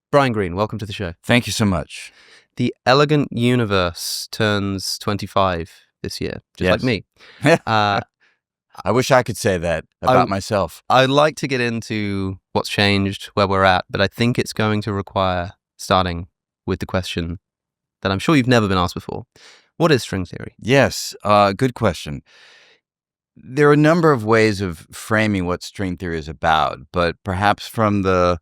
Brian Greene, welcome to the show. Thank you so much. The Elegant Universe turns 25 this year, just like me. I wish I could say that about myself. I'd like to get into what's changed, where we're at, but I think it's going to require starting with the question that I'm sure you've never been asked before. What is string theory? Yes, good question. There are a number of ways of framing what string theory is about, but perhaps from the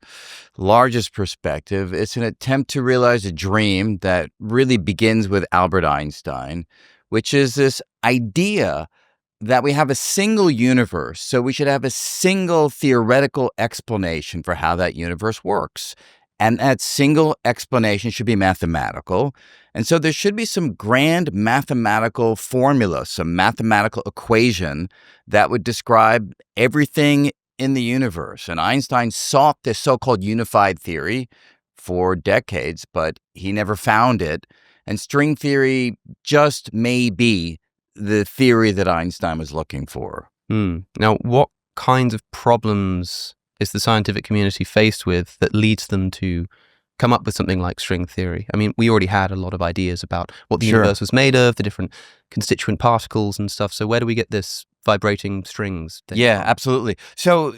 largest perspective, it's an attempt to realize a dream that really begins with Albert Einstein, which is this idea that we have a single universe, so we should have a single theoretical explanation for how that universe works. And that single explanation should be mathematical. And so there should be some grand mathematical formula, some mathematical equation that would describe everything in the universe. And Einstein sought this so-called unified theory for decades, but he never found it. And string theory just may be the theory that Einstein was looking for. Now, what kinds of problems is the scientific community faced with that leads them to come up with something like string theory? I mean, we already had a lot of ideas about what the universe was made of, the different constituent particles and stuff. So where do we get this vibrating strings thing? Yeah, absolutely. So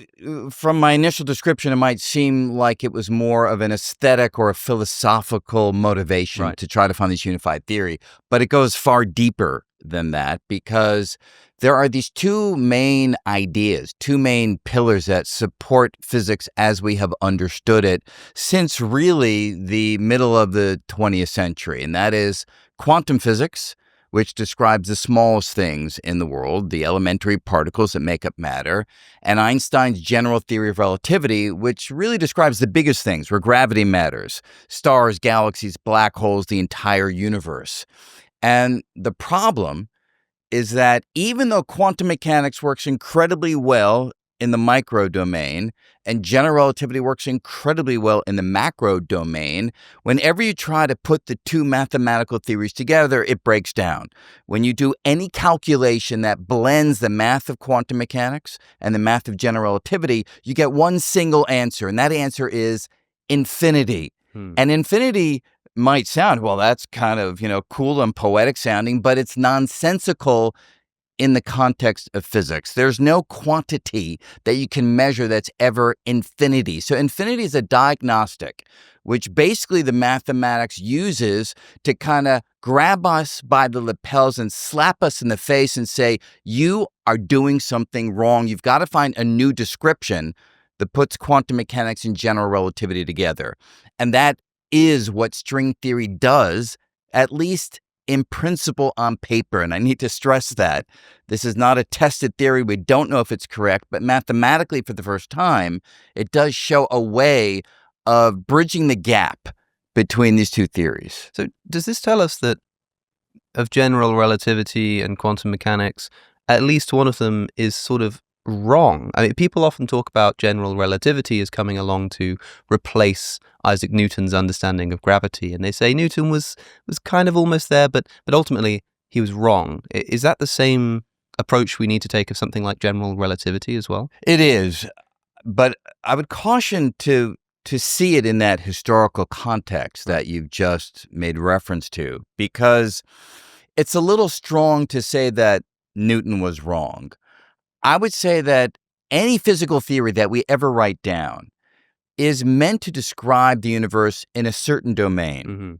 from my initial description, it might seem like it was more of an aesthetic or a philosophical motivation to try to find this unified theory, but it goes far deeper than that, because there are these two main ideas, two main pillars that support physics as we have understood it since really the middle of the 20th century. And that is quantum physics, which describes the smallest things in the world, the elementary particles that make up matter, and Einstein's general theory of relativity, which really describes the biggest things, where gravity matters, stars, galaxies, black holes, the entire universe. And the problem is that even though quantum mechanics works incredibly well in the micro domain and general relativity works incredibly well in the macro domain, whenever you try to put the two mathematical theories together, it breaks down. When you do any calculation that blends the math of quantum mechanics and the math of general relativity, you get one single answer, and that answer is infinity. And infinity might sound, well, that's kind of, cool and poetic sounding, but it's nonsensical in the context of physics. There's no quantity that you can measure that's ever infinity. So infinity is a diagnostic, which basically the mathematics uses to kind of grab us by the lapels and slap us in the face and say, you are doing something wrong. You've got to find a new description that puts quantum mechanics and general relativity together. And that is what string theory does, at least in principle on paper. And I need to stress that. This is not a tested theory. We don't know if it's correct, but mathematically for the first time, it does show a way of bridging the gap between these two theories. So does this tell us that of general relativity and quantum mechanics, at least one of them is sort of wrong? I mean, people often talk about general relativity as coming along to replace Isaac Newton's understanding of gravity, and they say Newton was kind of almost there, but ultimately he was wrong. Is that the same approach we need to take of something like general relativity as well? It is, but I would caution to see it in that historical context that you've just made reference to, because it's a little strong to say that Newton was wrong. I would say that any physical theory that we ever write down is meant to describe the universe in a certain domain.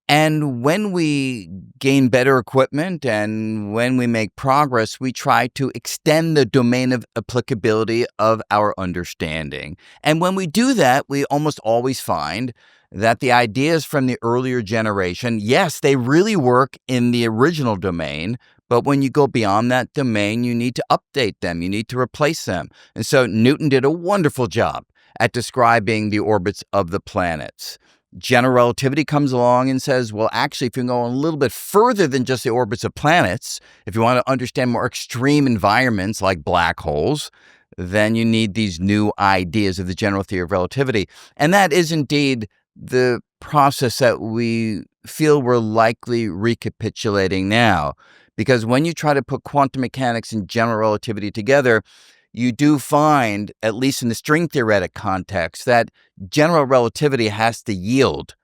And when we gain better equipment and when we make progress, we try to extend the domain of applicability of our understanding. And when we do that, we almost always find that the ideas from the earlier generation, yes, they really work in the original domain, but when you go beyond that domain, you need to update them. You need to replace them. And so Newton did a wonderful job at describing the orbits of the planets. General relativity comes along and says, well, actually, if you go a little bit further than just the orbits of planets, if you want to understand more extreme environments like black holes, then you need these new ideas of the general theory of relativity. And that is indeed the process that we feel we're likely recapitulating now. Because when you try to put quantum mechanics and general relativity together, you do find, at least in the string theoretic context, that general relativity has to yield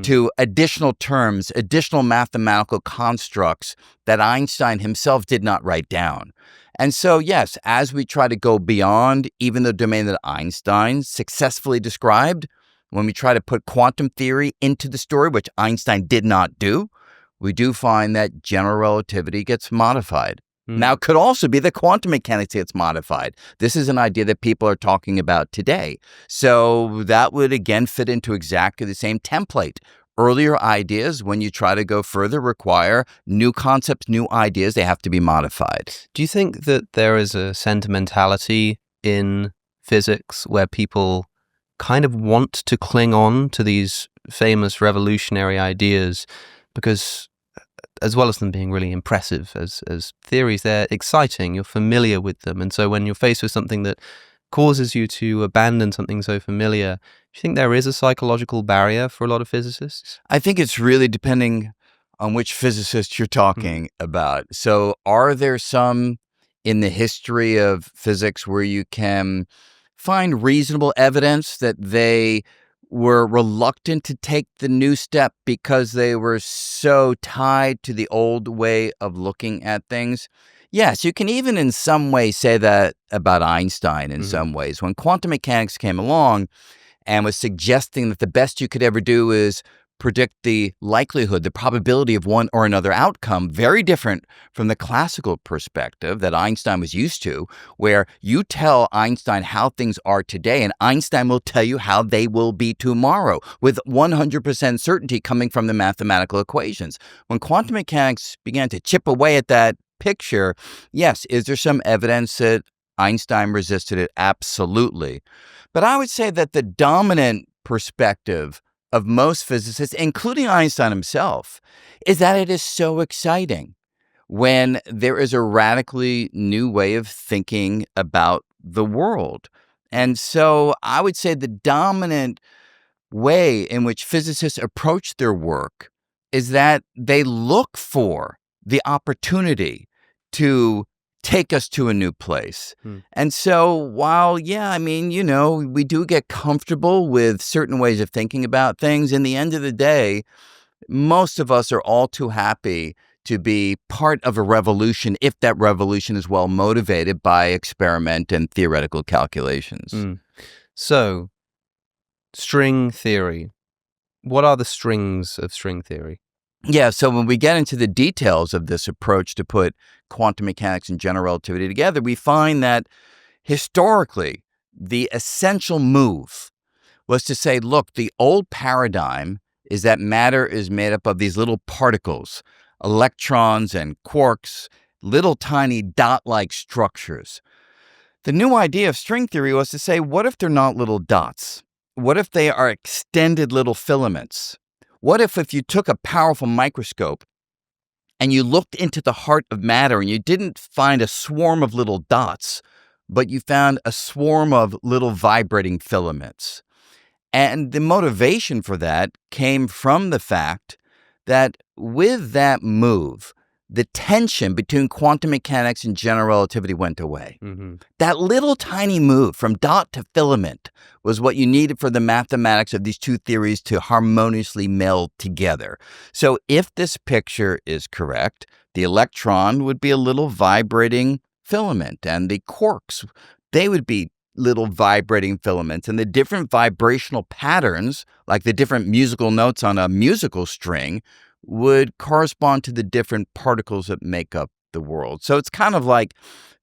to additional terms, additional mathematical constructs that Einstein himself did not write down. And so, yes, as we try to go beyond even the domain that Einstein successfully described, when we try to put quantum theory into the story, which Einstein did not do, we do find that general relativity gets modified. Now, it could also be that quantum mechanics gets modified. This is an idea that people are talking about today. So that would, again, fit into exactly the same template. Earlier ideas, when you try to go further, require new concepts, new ideas. They have to be modified. Do you think that there is a sentimentality in physics where people kind of want to cling on to these famous revolutionary ideas because, as well as them being really impressive as theories, they're exciting, you're familiar with them. And so when you're faced with something that causes you to abandon something so familiar, do you think there is a psychological barrier for a lot of physicists? I think it's really depending on which physicist you're talking about. So are there some in the history of physics where you can find reasonable evidence that they were reluctant to take the new step because they were so tied to the old way of looking at things? Yes, you can even in some way say that about Einstein in some ways. When quantum mechanics came along and was suggesting that the best you could ever do is predict the likelihood, the probability of one or another outcome, very different from the classical perspective that Einstein was used to, where you tell Einstein how things are today, and Einstein will tell you how they will be tomorrow with 100% certainty coming from the mathematical equations. When quantum mechanics began to chip away at that picture, yes, is there some evidence that Einstein resisted it? Absolutely. But I would say that the dominant perspective of most physicists, including Einstein himself, is that it is so exciting when there is a radically new way of thinking about the world. And so I would say the dominant way in which physicists approach their work is that they look for the opportunity to take us to a new place. And so while, yeah, I mean, we do get comfortable with certain ways of thinking about things, in the end of the day, most of us are all too happy to be part of a revolution if that revolution is well motivated by experiment and theoretical calculations. So, string theory. What are the strings of string theory? Yeah, so when we get into the details of this approach to put quantum mechanics and general relativity together, we find that historically, the essential move was to say, look, the old paradigm is that matter is made up of these little particles, electrons and quarks, little tiny dot-like structures. The new idea of string theory was to say, what if they're not little dots? What if they are extended little filaments? What if you took a powerful microscope and you looked into the heart of matter and you didn't find a swarm of little dots, but you found a swarm of little vibrating filaments? And the motivation for that came from the fact that with that move, the tension between quantum mechanics and general relativity went away. That little tiny move from dot to filament was what you needed for the mathematics of these two theories to harmoniously meld together. So if this picture is correct, the electron would be a little vibrating filament, and the quarks, they would be little vibrating filaments, and the different vibrational patterns, like the different musical notes on a musical string, would correspond to the different particles that make up the world. So it's kind of like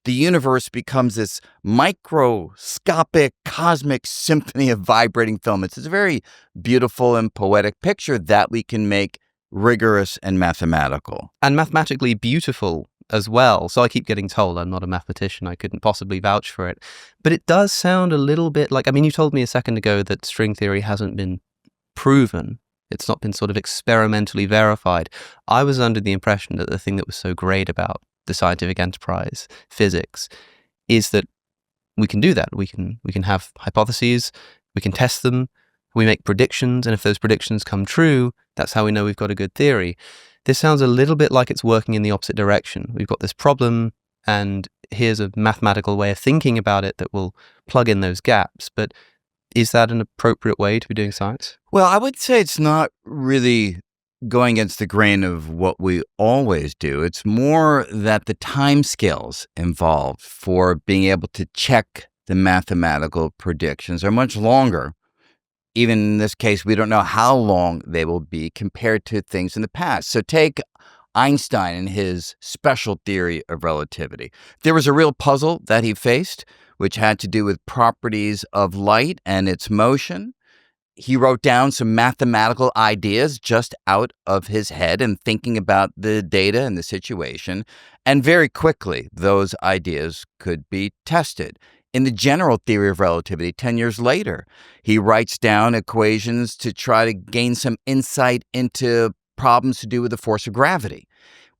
the universe becomes this microscopic cosmic symphony of vibrating filaments. It's a very beautiful and poetic picture that we can make rigorous and mathematical. And mathematically beautiful as well. So I keep getting told I'm not a mathematician, I couldn't possibly vouch for it. But it does sound a little bit like, I mean, you told me a second ago that string theory hasn't been proven. It's not been sort of experimentally verified. I was under the impression that the thing that was so great about the scientific enterprise, physics, is that we can do that. We can have hypotheses, we can test them, we make predictions, and if those predictions come true, that's how we know we've got a good theory. This sounds a little bit like it's working in the opposite direction. We've got this problem, and here's a mathematical way of thinking about it that will plug in those gaps. But is that an appropriate way to be doing science? Well, I would say it's not really going against the grain of what we always do. It's more that the timescales involved for being able to check the mathematical predictions are much longer. Even in this case, we don't know how long they will be compared to things in the past. So take Einstein and his special theory of relativity. There was a real puzzle that he faced, which had to do with properties of light and its motion. He wrote down some mathematical ideas just out of his head and thinking about the data and the situation. And very quickly, those ideas could be tested. In the general theory of relativity, 10 years later, he writes down equations to try to gain some insight into problems to do with the force of gravity.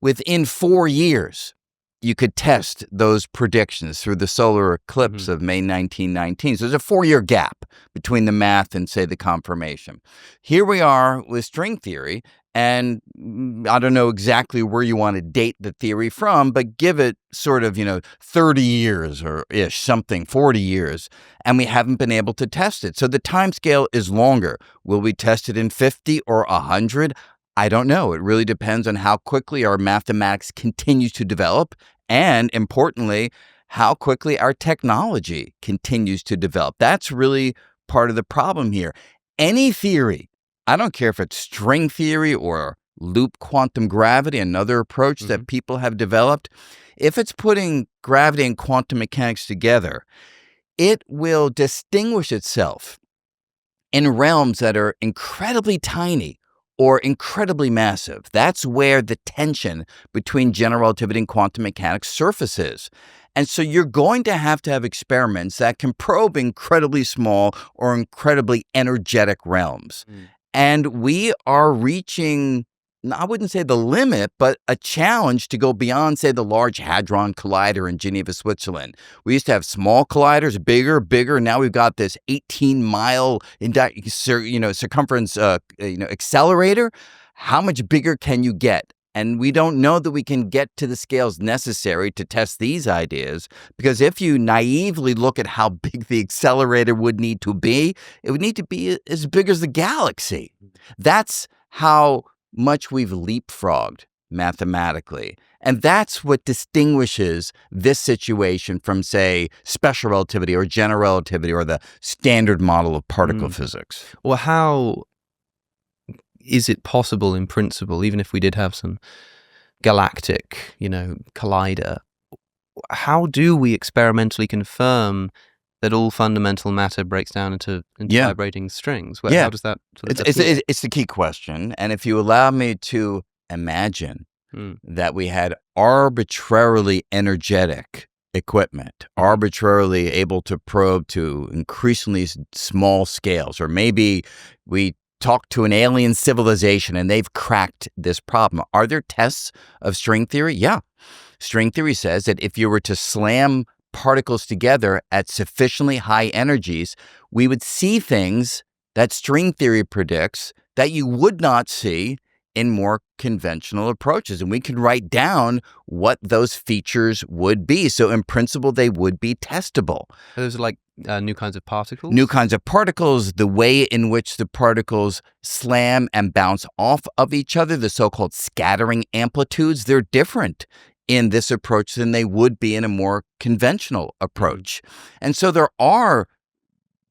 Within 4 years, you could test those predictions through the solar eclipse of May 1919. So there's a 4-year gap between the math and, say, the confirmation. Here we are with string theory, and I don't know exactly where you want to date the theory from, but give it sort of, 30 years or ish, something, 40 years, and we haven't been able to test it. So the time scale is longer. Will we test it in 50 or 100? I don't know. It really depends on how quickly our mathematics continues to develop and, importantly, how quickly our technology continues to develop. That's really part of the problem here. Any theory, I don't care if it's string theory or loop quantum gravity, another approach that people have developed, if it's putting gravity and quantum mechanics together, it will distinguish itself in realms that are incredibly tiny or incredibly massive. That's where the tension between general relativity and quantum mechanics surfaces. And so you're going to have experiments that can probe incredibly small or incredibly energetic realms. And we are reaching, I wouldn't say the limit, but a challenge to go beyond, say, the Large Hadron Collider in Geneva, Switzerland. We used to have small colliders, bigger. Now we've got this 18-mile, circumference, accelerator. How much bigger can you get? And we don't know that we can get to the scales necessary to test these ideas, because if you naively look at how big the accelerator would need to be, it would need to be as big as the galaxy. That's how much we've leapfrogged mathematically. And that's what distinguishes this situation from, say, special relativity or general relativity or the standard model of particle physics. Well, how is it possible in principle, even if we did have some galactic, collider, how do we experimentally confirm that all fundamental matter breaks down into vibrating strings? How does that sort of it's the key question. And if you allow me to imagine that we had arbitrarily energetic equipment, arbitrarily able to probe to increasingly small scales, or maybe we talk to an alien civilization and they've cracked this problem. Are there tests of string theory? Yeah. String theory says that if you were to slam particles together at sufficiently high energies, we would see things that string theory predicts that you would not see in more conventional approaches. And we can write down what those features would be. So in principle, they would be testable. Those are like new kinds of particles? New kinds of particles, the way in which the particles slam and bounce off of each other, the so-called scattering amplitudes, they're different in this approach than they would be in a more conventional approach. And so there are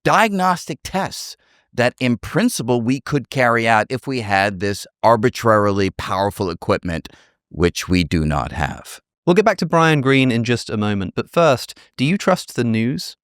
diagnostic tests that in principle we could carry out if we had this arbitrarily powerful equipment, which we do not have. We'll get back to Brian Greene in just a moment, but first, do you trust the news?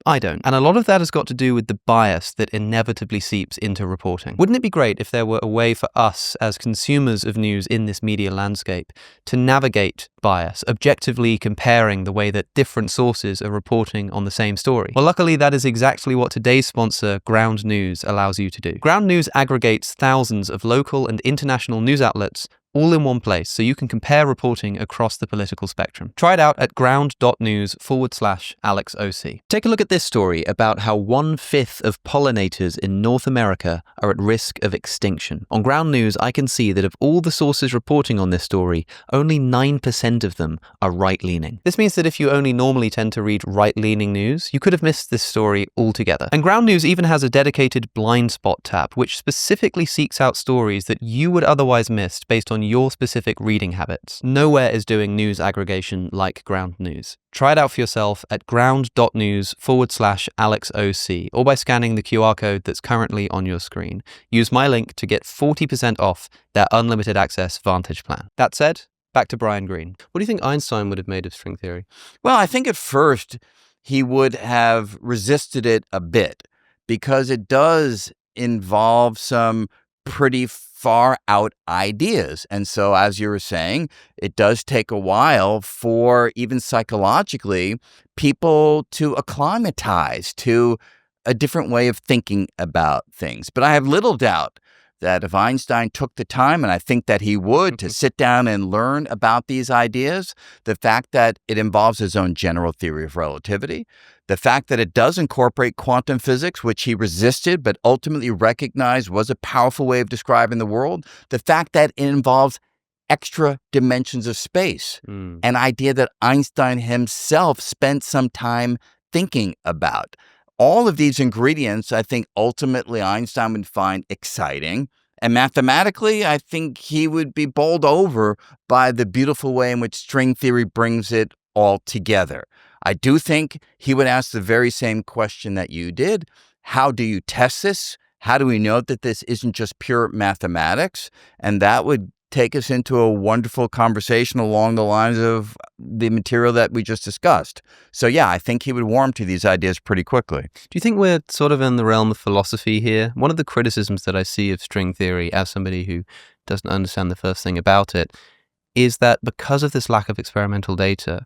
I don't. And a lot of that has got to do with the bias that inevitably seeps into reporting. Wouldn't it be great if there were a way for us as consumers of news in this media landscape to navigate bias, objectively comparing the way that different sources are reporting on the same story? Well, luckily, that is exactly what today's sponsor, Ground News, allows you to do. Ground News aggregates thousands of local and international news outlets all in one place so you can compare reporting across the political spectrum. Try it out at ground.news/AlexOC. Take a look at this story about how 1/5 of pollinators in North America are at risk of extinction. On Ground News, I can see that of all the sources reporting on this story, only 9% of them are right-leaning. This means that if you only normally tend to read right-leaning news, you could have missed this story altogether. And Ground News even has a dedicated blind spot tab, which specifically seeks out stories that you would otherwise miss based on your specific reading habits. Nowhere is doing news aggregation like Ground News. Try it out for yourself at ground.news/AlexOC or by scanning the QR code that's currently on your screen. Use my link to get 40% off their unlimited access Vantage plan. That said, back to Brian Greene. What do you think Einstein would have made of string theory? Well, I think at first he would have resisted it a bit because it does involve some pretty far out ideas. And so, as you were saying, it does take a while for even psychologically people to acclimatize to a different way of thinking about things. But I have little doubt that if Einstein took the time, and I think that he would, to sit down and learn about these ideas, the fact that it involves his own general theory of relativity, the fact that it does incorporate quantum physics, which he resisted but ultimately recognized was a powerful way of describing the world, the fact that it involves extra dimensions of space, an idea that Einstein himself spent some time thinking about. All of these ingredients, I think ultimately Einstein would find exciting. And mathematically, I think he would be bowled over by the beautiful way in which string theory brings it all together. I do think he would ask the very same question that you did. How do you test this? How do we know that this isn't just pure mathematics? And that would take us into a wonderful conversation along the lines of the material that we just discussed. So yeah, I think he would warm to these ideas pretty quickly. Do you think we're sort of in the realm of philosophy here? One of the criticisms that I see of string theory as somebody who doesn't understand the first thing about it is that because of this lack of experimental data,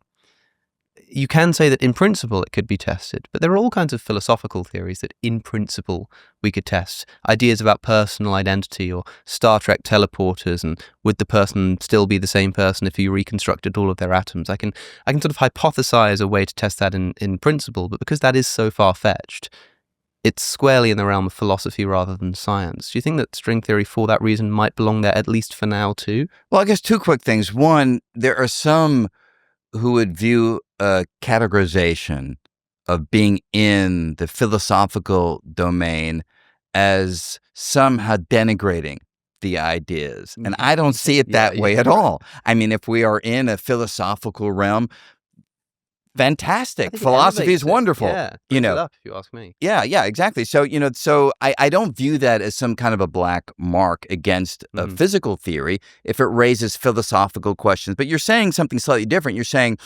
you can say that in principle it could be tested, but there are all kinds of philosophical theories that in principle we could test. Ideas about personal identity or Star Trek teleporters, and would the person still be the same person if you reconstructed all of their atoms? I can sort of hypothesize a way to test that in principle, but because that is so far-fetched, it's squarely in the realm of philosophy rather than science. Do you think that string theory for that reason might belong there, at least for now, too? Well, I guess two quick things. One, there are some who would view a categorization of being in the philosophical domain as somehow denigrating the ideas. And I don't see it that way at all. I mean, if we are in a philosophical realm, fantastic. Philosophy is wonderful. Yeah, you know, it up, if you ask me. Yeah, exactly. So, I don't view that as some kind of a black mark against a physical theory if it raises philosophical questions. But you're saying something slightly different. You're saying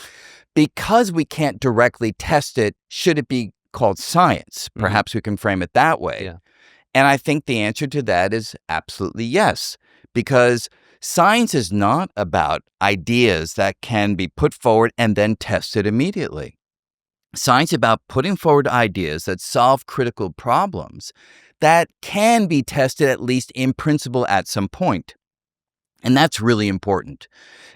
because we can't directly test it, should it be called science? Perhaps we can frame it that way. Yeah. And I think the answer to that is absolutely yes, because science is not about ideas that can be put forward and then tested immediately. Science is about putting forward ideas that solve critical problems that can be tested, at least in principle, at some point. And that's really important,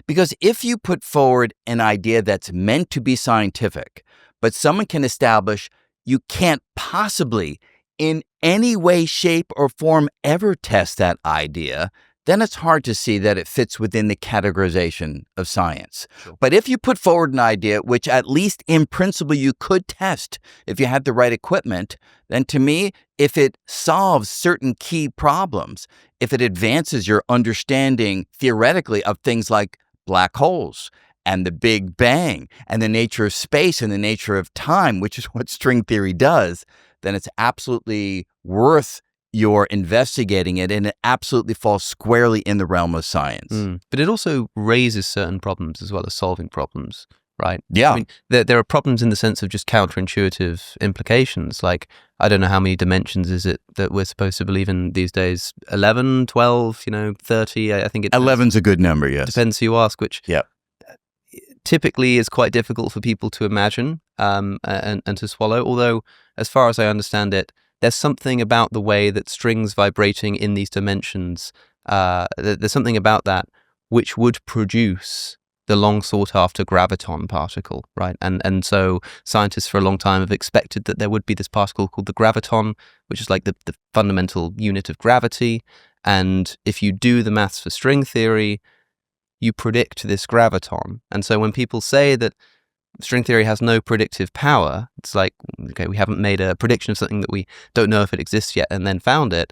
because if you put forward an idea that's meant to be scientific, but someone can establish you can't possibly in any way, shape, or form ever test that idea, then it's hard to see that it fits within the categorization of science. Sure. But if you put forward an idea, which at least in principle you could test if you had the right equipment, then to me, if it solves certain key problems, if it advances your understanding theoretically of things like black holes and the Big Bang and the nature of space and the nature of time, which is what string theory does, then it's absolutely worth your investigating it, and it absolutely falls squarely in the realm of science. But it also raises certain problems as well as solving problems, right? Yeah. I mean, there are problems in the sense of just counterintuitive implications. Like, I don't know how many dimensions is it that we're supposed to believe in these days? 11, 12, 30? I think it 11's a good number, yes. Depends who you ask, which typically is quite difficult for people to imagine and to swallow. Although, as far as I understand it, there's something about the way that strings vibrating in these dimensions, there's something about that which would produce the long sought after graviton particle, right? And so scientists for a long time have expected that there would be this particle called the graviton, which is like the fundamental unit of gravity. And if you do the maths for string theory, you predict this graviton. And so when people say that string theory has no predictive power, it's like, okay, we haven't made a prediction of something that we don't know if it exists yet and then found it.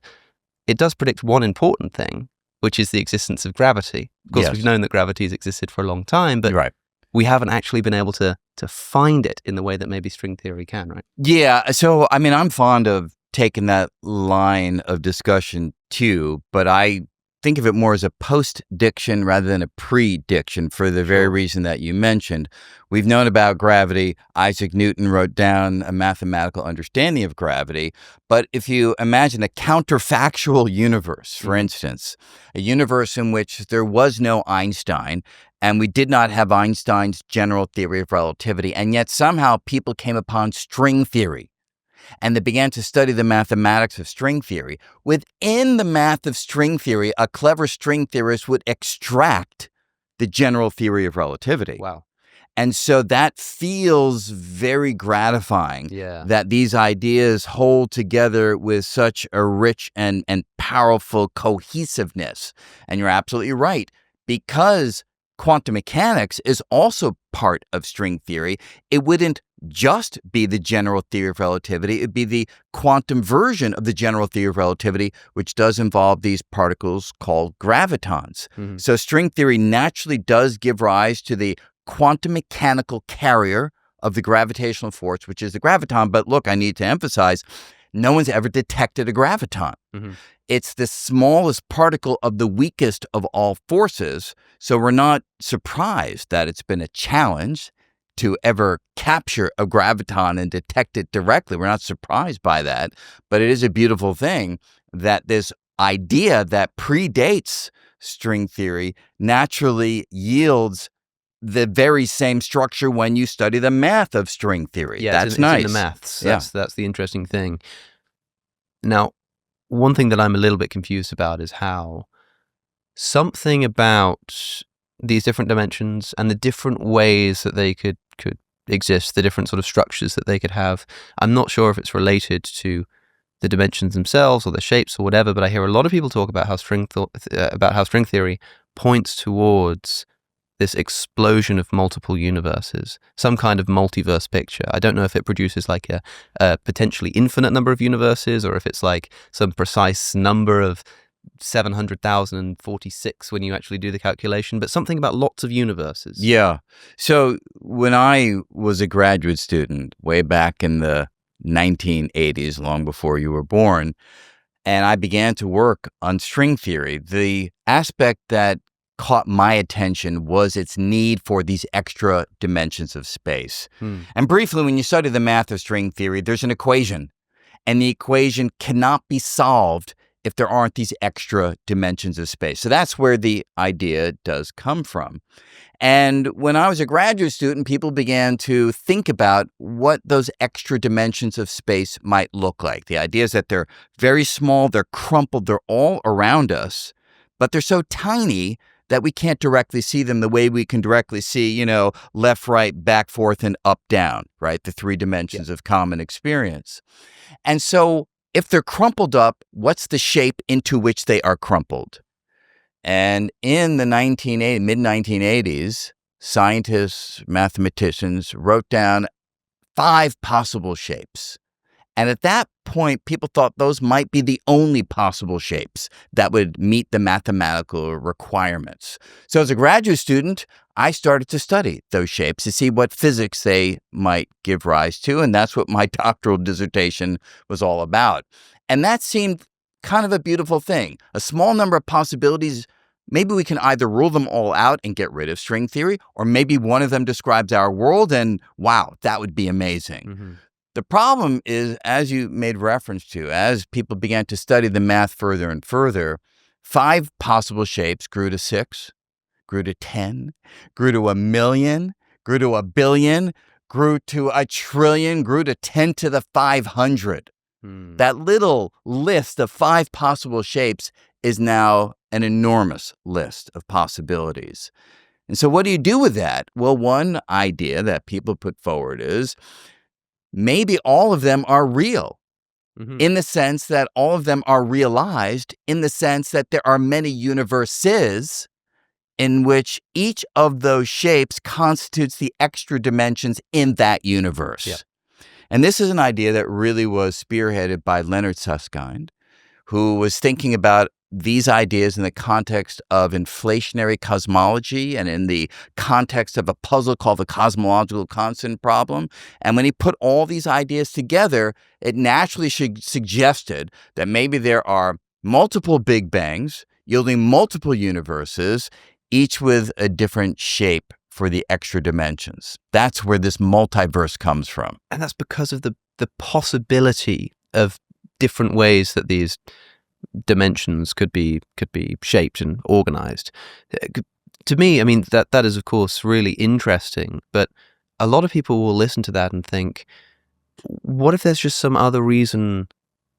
It does predict one important thing, which is the existence of gravity. Of course, Yes. we've known that gravity has existed for a long time, but Right. we haven't actually been able to find it in the way that maybe string theory can, right? Yeah. So, I mean, I'm fond of taking that line of discussion too, but I think of it more as a post-diction rather than a prediction for the very Sure. reason that you mentioned. We've known about gravity. Isaac Newton wrote down a mathematical understanding of gravity. But if you imagine a counterfactual universe, for instance, a universe in which there was no Einstein, and we did not have Einstein's general theory of relativity, and yet somehow people came upon string theory, and they began to study the mathematics of string theory. Within the math of string theory, a clever string theorist would extract the general theory of relativity. Wow. And so that feels very gratifying, Yeah. that these ideas hold together with such a rich and powerful cohesiveness. And you're absolutely right, because quantum mechanics is also part of string theory. It wouldn't just be the general theory of relativity. It'd be the quantum version of the general theory of relativity, which does involve these particles called gravitons. Mhm. So string theory naturally does give rise to the quantum mechanical carrier of the gravitational force, which is the graviton. But look, I need to emphasize, no one's ever detected a graviton. Mhm. It's the smallest particle of the weakest of all forces. So we're not surprised that it's been a challenge to ever capture a graviton and detect it directly. We're not surprised by that. But it is a beautiful thing that this idea that predates string theory naturally yields the very same structure when you study the math of string theory. Yeah, That's it's nice. in the maths. Yeah. That's the interesting thing. Now, one thing that I'm a little bit confused about is how something about these different dimensions and the different ways that they could exist, the different sort of structures that they could have. I'm not sure if it's related to the dimensions themselves or the shapes or whatever, but I hear a lot of people talk about how string theory points towards this explosion of multiple universes, some kind of multiverse picture. I don't know if it produces like a potentially infinite number of universes, or if it's like some precise number of 700,046 when you actually do the calculation, but something about lots of universes. Yeah. So when I was a graduate student way back in the 1980s, long before you were born, and I began to work on string theory, the aspect that caught my attention was its need for these extra dimensions of space. And briefly, when you study the math of string theory, there's an equation, and the equation cannot be solved if there aren't these extra dimensions of space. So that's where the idea does come from. And when I was a graduate student, people began to think about what those extra dimensions of space might look like. The idea is that they're very small, they're crumpled, they're all around us, but they're so tiny that we can't directly see them the way we can directly see, left, right, back, forth, and up, down, right? The three dimensions of common experience. And so if they're crumpled up, what's the shape into which they are crumpled? And in the mid-1980s, scientists, mathematicians wrote down 5 possible shapes. And at that point, people thought those might be the only possible shapes that would meet the mathematical requirements. So as a graduate student, I started to study those shapes to see what physics they might give rise to. And that's what my doctoral dissertation was all about. And that seemed kind of a beautiful thing. A small number of possibilities. Maybe we can either rule them all out and get rid of string theory, or maybe one of them describes our world, and wow, that would be amazing. Mm-hmm. The problem is, as you made reference to, as people began to study the math further and further, 5 possible shapes grew to 6, grew to 10, grew to 1 million, grew to 1 billion, grew to 1 trillion, grew to 10 to the 500. That little list of 5 possible shapes is now an enormous list of possibilities. And so what do you do with that? Well, one idea that people put forward is maybe all of them are real, in the sense that all of them are realized, in the sense that there are many universes in which each of those shapes constitutes the extra dimensions in that universe. Yeah. And this is an idea that really was spearheaded by Leonard Susskind, who was thinking about these ideas in the context of inflationary cosmology and in the context of a puzzle called the cosmological constant problem. And when he put all these ideas together, it naturally suggested that maybe there are multiple Big Bangs yielding multiple universes, each with a different shape for the extra dimensions. That's where this multiverse comes from. And that's because of the possibility of different ways that these dimensions could be shaped and organized. To me, I mean, that is of course really interesting, but a lot of people will listen to that and think, what if there's just some other reason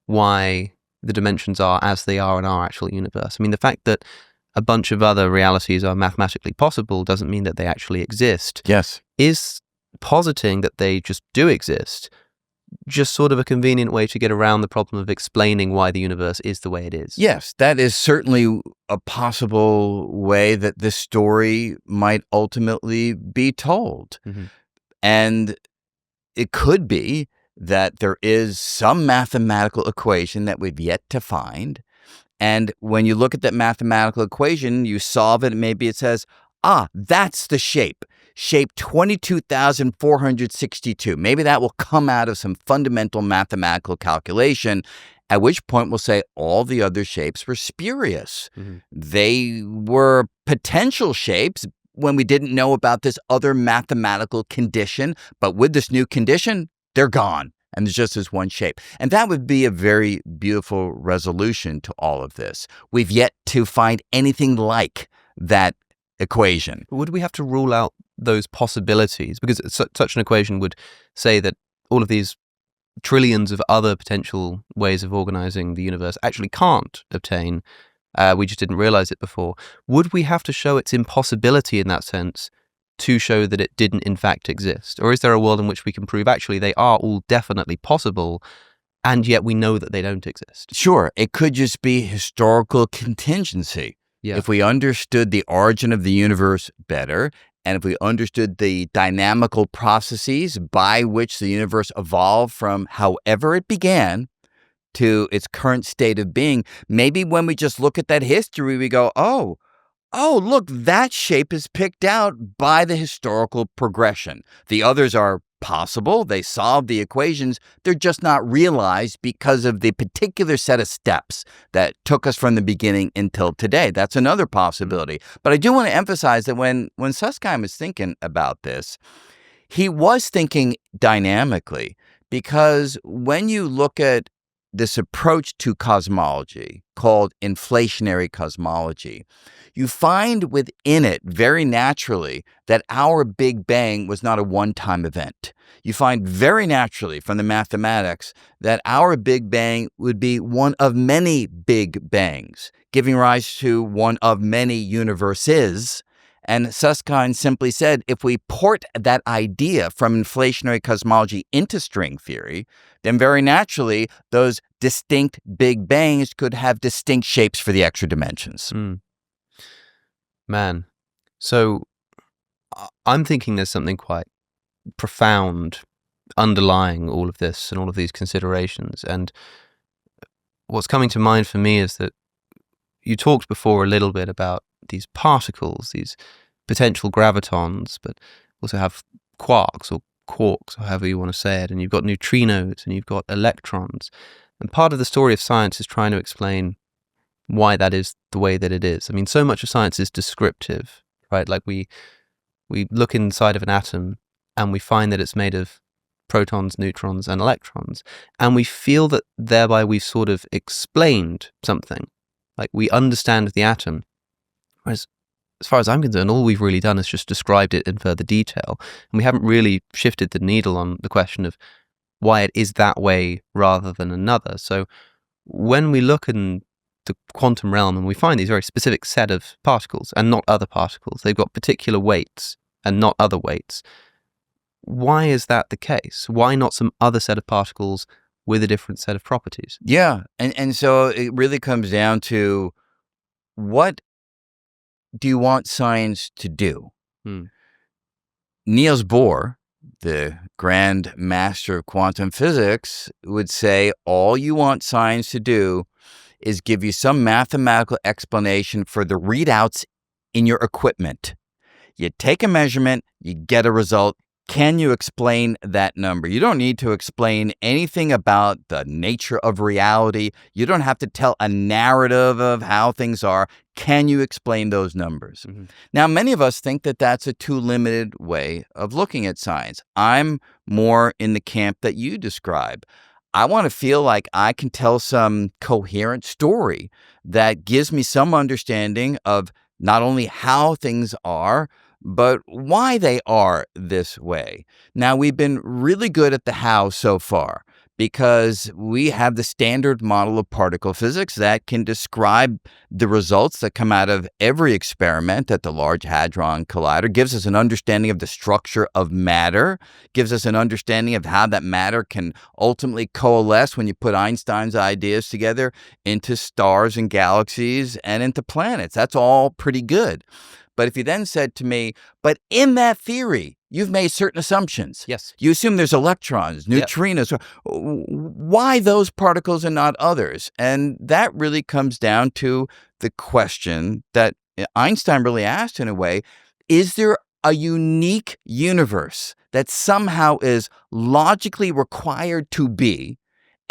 why the dimensions are as they are in our actual universe? I mean, the fact that a bunch of other realities are mathematically possible doesn't mean that they actually exist. Yes. Is positing that they just do exist just sort of a convenient way to get around the problem of explaining why the universe is the way it is? Yes, that is certainly a possible way that this story might ultimately be told. And it could be that there is some mathematical equation that we've yet to find. And when you look at that mathematical equation, you solve it, and maybe it says, that's the shape 22,462. Maybe that will come out of some fundamental mathematical calculation, at which point we'll say all the other shapes were spurious. They were potential shapes when we didn't know about this other mathematical condition, but with this new condition, they're gone. And there's just this one shape. And that would be a very beautiful resolution to all of this. We've yet to find anything like that equation. Would we have to rule out those possibilities? Because such an equation would say that all of these trillions of other potential ways of organizing the universe actually can't obtain. We just didn't realize it before. Would we have to show its impossibility in that sense to show that it didn't in fact exist? Or is there a world in which we can prove actually they are all definitely possible, and yet we know that they don't exist? Sure, it could just be historical contingency. Yeah. If we understood the origin of the universe better, and if we understood the dynamical processes by which the universe evolved from however it began to its current state of being, maybe when we just look at that history, we go, oh, look, that shape is picked out by the historical progression. The others are possible. They solve the equations. They're just not realized because of the particular set of steps that took us from the beginning until today. That's another possibility. But I do want to emphasize that when Susskind was thinking about this, he was thinking dynamically, because when you look at this approach to cosmology called inflationary cosmology, you find within it very naturally that our Big Bang was not a one-time event. You find very naturally from the mathematics that our Big Bang would be one of many Big Bangs, giving rise to one of many universes. And Susskind simply said, if we port that idea from inflationary cosmology into string theory, then very naturally, those distinct Big Bangs could have distinct shapes for the extra dimensions. Man. So I'm thinking there's something quite profound underlying all of this and all of these considerations. And what's coming to mind for me is that you talked before a little bit about these particles, these potential gravitons, but also have quarks or however you want to say it, and you've got neutrinos and you've got electrons. And part of the story of science is trying to explain why that is the way that it is. I mean, so much of science is descriptive, right? Like we look inside of an atom and we find that it's made of protons, neutrons, and electrons, and we feel that thereby we've sort of explained something. Like we understand the atom, whereas as far as I'm concerned, all we've really done is just described it in further detail, and we haven't really shifted the needle on the question of why it is that way rather than another. So when we look and the quantum realm and we find these very specific set of particles and not other particles. They've got particular weights and not other weights. Why is that the case? Why not some other set of particles with a different set of properties? Yeah. And so it really comes down to, what do you want science to do? Niels Bohr, the grand master of quantum physics, would say all you want science to do is give you some mathematical explanation for the readouts in your equipment. You take a measurement, you get a result. Can you explain that number? You don't need to explain anything about the nature of reality. You don't have to tell a narrative of how things are. Can you explain those numbers? Now, many of us think that that's a too limited way of looking at science. I'm more in the camp that you describe. I want to feel like I can tell some coherent story that gives me some understanding of not only how things are, but why they are this way. Now, we've been really good at the how so far because we have the standard model of particle physics that can describe the results that come out of every experiment at the Large Hadron Collider, gives us an understanding of the structure of matter, gives us an understanding of how that matter can ultimately coalesce when you put Einstein's ideas together into stars and galaxies and into planets. That's all pretty good. But if you then said to me, but in that theory, you've made certain assumptions. Yes. You assume there's electrons, neutrinos. Yep. Why those particles and not others? And that really comes down to the question that Einstein really asked in a way, is there a unique universe that somehow is logically required to be,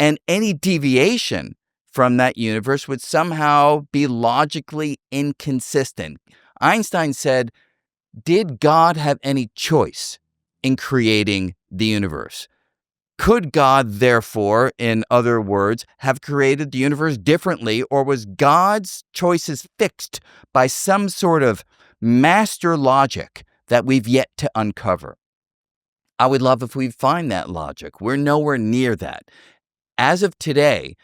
and any deviation from that universe would somehow be logically inconsistent? Einstein said, did God have any choice in creating the universe? Could God, therefore, in other words, have created the universe differently, or was God's choices fixed by some sort of master logic that we've yet to uncover? I would love if we find that logic. We're nowhere near that. As of today,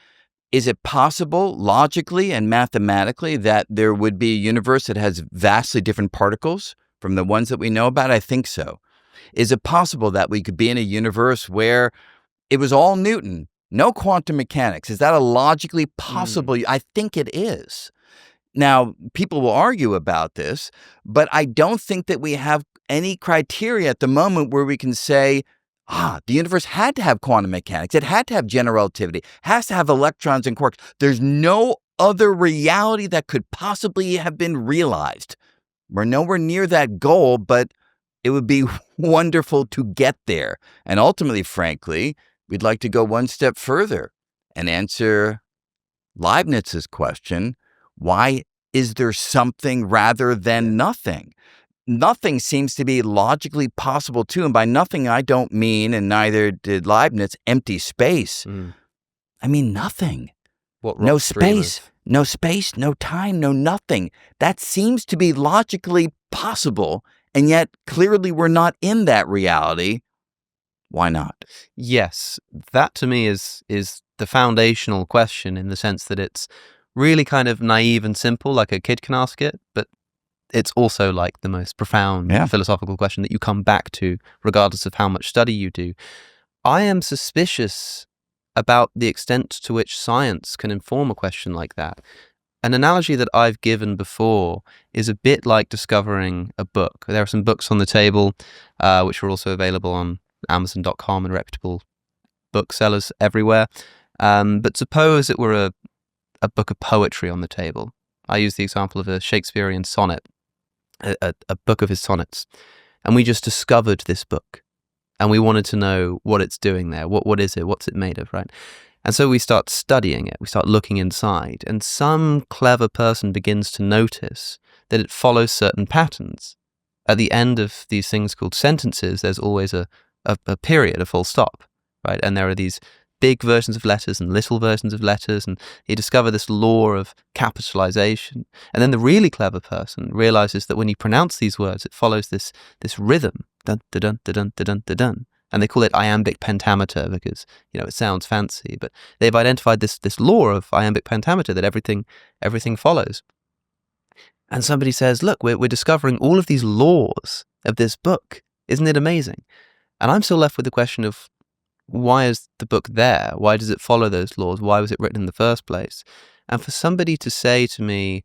is it possible logically and mathematically that there would be a universe that has vastly different particles from the ones that we know about? I think so. Is it possible that we could be in a universe where it was all Newton, no quantum mechanics? Is that a logically possible? I think it is. Now, people will argue about this, but I don't think that we have any criteria at the moment where we can say, the universe had to have quantum mechanics. It had to have general relativity. It has to have electrons and quarks. There's no other reality that could possibly have been realized. We're nowhere near that goal, but it would be wonderful to get there. And ultimately, frankly, we'd like to go one step further and answer Leibniz's question, why is there something rather than nothing? Nothing seems to be logically possible too. And by nothing, I don't mean, and neither did Leibniz, empty space. I mean nothing. No space, no space, no time, no nothing. That seems to be logically possible. And yet clearly we're not in that reality. Why not? Yes, that to me is the foundational question, in the sense that it's really kind of naive and simple, like a kid can ask it, but it's also like the most profound philosophical question that you come back to regardless of how much study you do. I am suspicious about the extent to which science can inform a question like that. An analogy that I've given before is a bit like discovering a book. There are some books on the table, which are also available on Amazon.com and reputable booksellers everywhere. But suppose it were a book of poetry on the table. I use the example of a Shakespearean sonnet, a book of his sonnets. And we just discovered this book. And we wanted to know what it's doing there. What is it? What's it made of, right? And so we start studying it. We start looking inside. And some clever person begins to notice that it follows certain patterns. At the end of these things called sentences, there's always a period, a full stop, right? And there are these big versions of letters and little versions of letters, and he discovered this law of capitalization. And then the really clever person realizes that when you pronounce these words, it follows this rhythm, dun, dun, dun, dun, dun, dun, dun. And they call it iambic pentameter because, it sounds fancy, but they've identified this law of iambic pentameter that everything follows. And somebody says, look, we're discovering all of these laws of this book. Isn't it amazing? And I'm still left with the question of, why is the book there? Why does it follow those laws? Why was it written in the first place? And for somebody to say to me,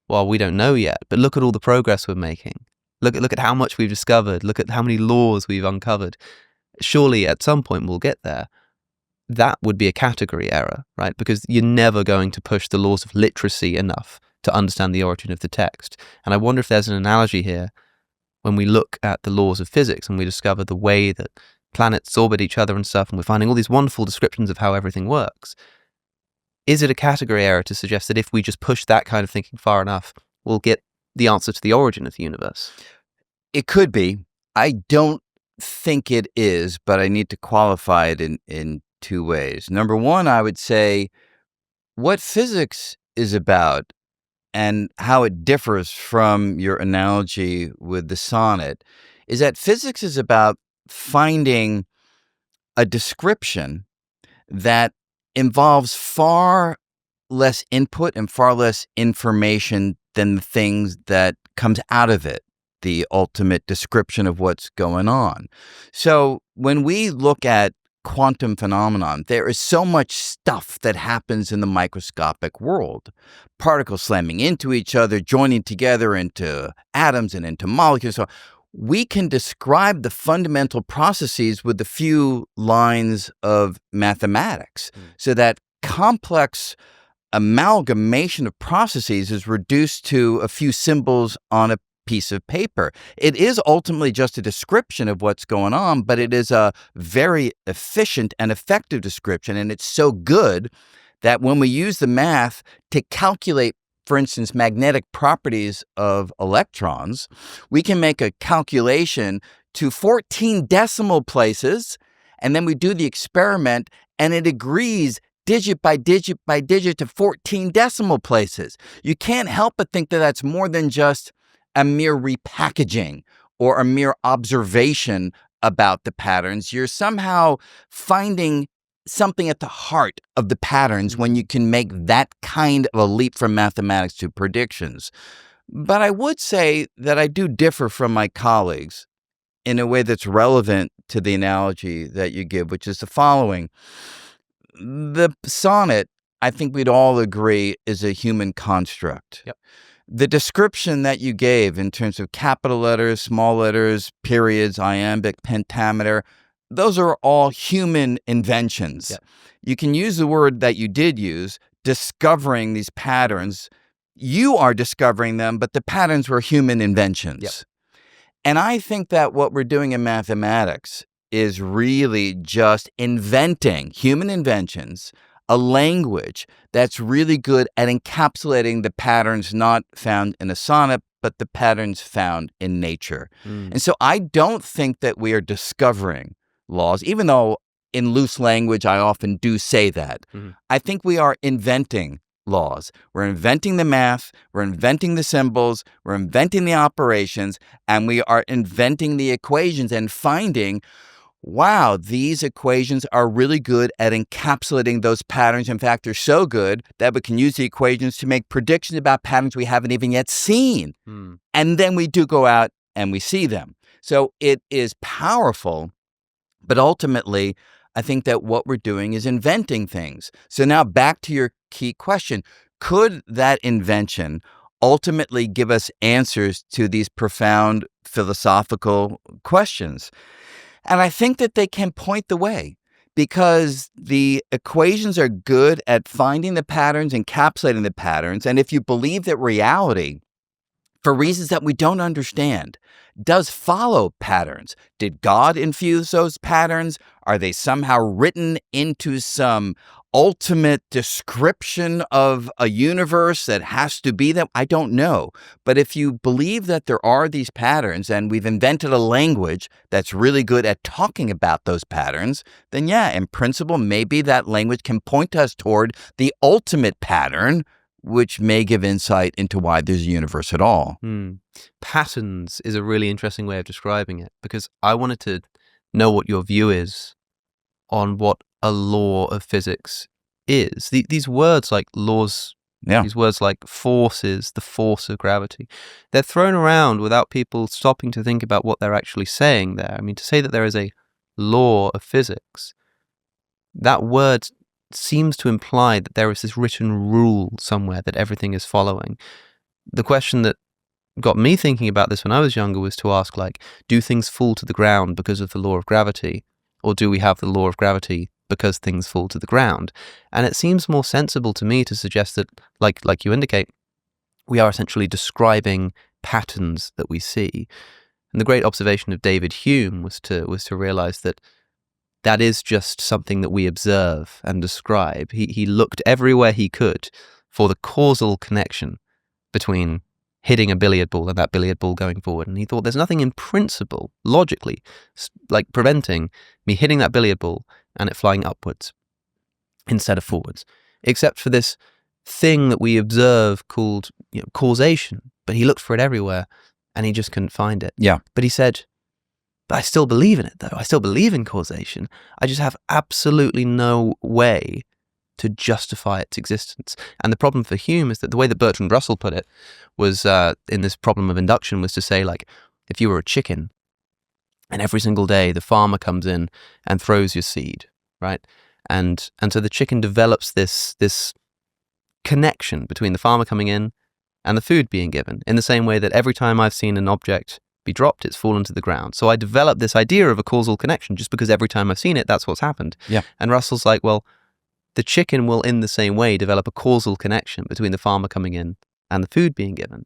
well, we don't know yet, but look at all the progress we're making. Look at how much we've discovered. Look at how many laws we've uncovered. Surely at some point we'll get there. That would be a category error, right? Because you're never going to push the laws of literacy enough to understand the origin of the text. And I wonder if there's an analogy here when we look at the laws of physics and we discover the way that planets orbit each other and stuff, and we're finding all these wonderful descriptions of how everything works. Is it a category error to suggest that if we just push that kind of thinking far enough, we'll get the answer to the origin of the universe? It could be. I don't think it is, but I need to qualify it in two ways. Number one, I would say what physics is about and how it differs from your analogy with the sonnet is that physics is about finding a description that involves far less input and far less information than the things that comes out of it, the ultimate description of what's going on. So when we look at quantum phenomenon, there is so much stuff that happens in the microscopic world. Particles slamming into each other, joining together into atoms and into molecules. So we can describe the fundamental processes with a few lines of mathematics. So that complex amalgamation of processes is reduced to a few symbols on a piece of paper. It is ultimately just a description of what's going on, but it is a very efficient and effective description. And it's so good that when we use the math to calculate, for instance, magnetic properties of electrons, we can make a calculation to 14 decimal places, and then we do the experiment, and it agrees digit by digit by digit to 14 decimal places. You can't help but think that that's more than just a mere repackaging or a mere observation about the patterns. You're somehow finding something at the heart of the patterns when you can make that kind of a leap from mathematics to predictions. But I would say that I do differ from my colleagues in a way that's relevant to the analogy that you give, which is the following. The sonnet, I think we'd all agree, is a human construct. Yep. The description that you gave in terms of capital letters, small letters, periods, iambic, pentameter, those are all human inventions. Yep. You can use the word that you did use, discovering these patterns. You are discovering them, but the patterns were human inventions. Yep. And I think that what we're doing in mathematics is really just inventing human inventions, a language that's really good at encapsulating the patterns not found in a sonnet, but the patterns found in nature. And so I don't think that we are discovering laws, even though in loose language I often do say that. I think we are inventing laws. We're inventing the math, we're inventing the symbols, we're inventing the operations, and we are inventing the equations and finding, wow, these equations are really good at encapsulating those patterns. In fact, they're so good that we can use the equations to make predictions about patterns we haven't even yet seen. And then we do go out and we see them. So it is powerful, but ultimately, I think that what we're doing is inventing things. So now back to your key question. Could that invention ultimately give us answers to these profound philosophical questions? And I think that they can point the way because the equations are good at finding the patterns, encapsulating the patterns. And if you believe that reality, for reasons that we don't understand, does follow patterns. Did God infuse those patterns? Are they somehow written into some ultimate description of a universe that has to be that? I don't know. But if you believe that there are these patterns and we've invented a language that's really good at talking about those patterns, then yeah, in principle, maybe that language can point us toward the ultimate pattern, which may give insight into why there's a universe at all. Patterns is a really interesting way of describing it because I wanted to know what your view is on what a law of physics is. These words like laws, these words like forces, the force of gravity, they're thrown around without people stopping to think about what they're actually saying there. I mean, to say that there is a law of physics, that word seems to imply that there is this written rule somewhere that everything is following. The question that got me thinking about this when I was younger was to ask, like, do things fall to the ground because of the law of gravity? Or do we have the law of gravity because things fall to the ground? And it seems more sensible to me to suggest that, like you indicate, we are essentially describing patterns that we see. And the great observation of David Hume was to realize that that is just something that we observe and describe. He looked everywhere he could for the causal connection between hitting a billiard ball and that billiard ball going forward. And he thought there's nothing in principle, logically, like preventing me hitting that billiard ball and it flying upwards instead of forwards, except for this thing that we observe called causation. But he looked for it everywhere and he just couldn't find it. Yeah. But he said, but I still believe in it, though. I still believe in causation. I just have absolutely no way to justify its existence. And the problem for Hume is that the way that Bertrand Russell put it was, in this problem of induction, was to say, like, if you were a chicken and every single day the farmer comes in and throws your seed, right? And so the chicken develops this connection between the farmer coming in and the food being given, in the same way that every time I've seen an object be dropped, it's fallen to the ground. So I developed this idea of a causal connection just because every time I've seen it, that's what's happened. Yeah. And Russell's like, well, the chicken will in the same way develop a causal connection between the farmer coming in and the food being given.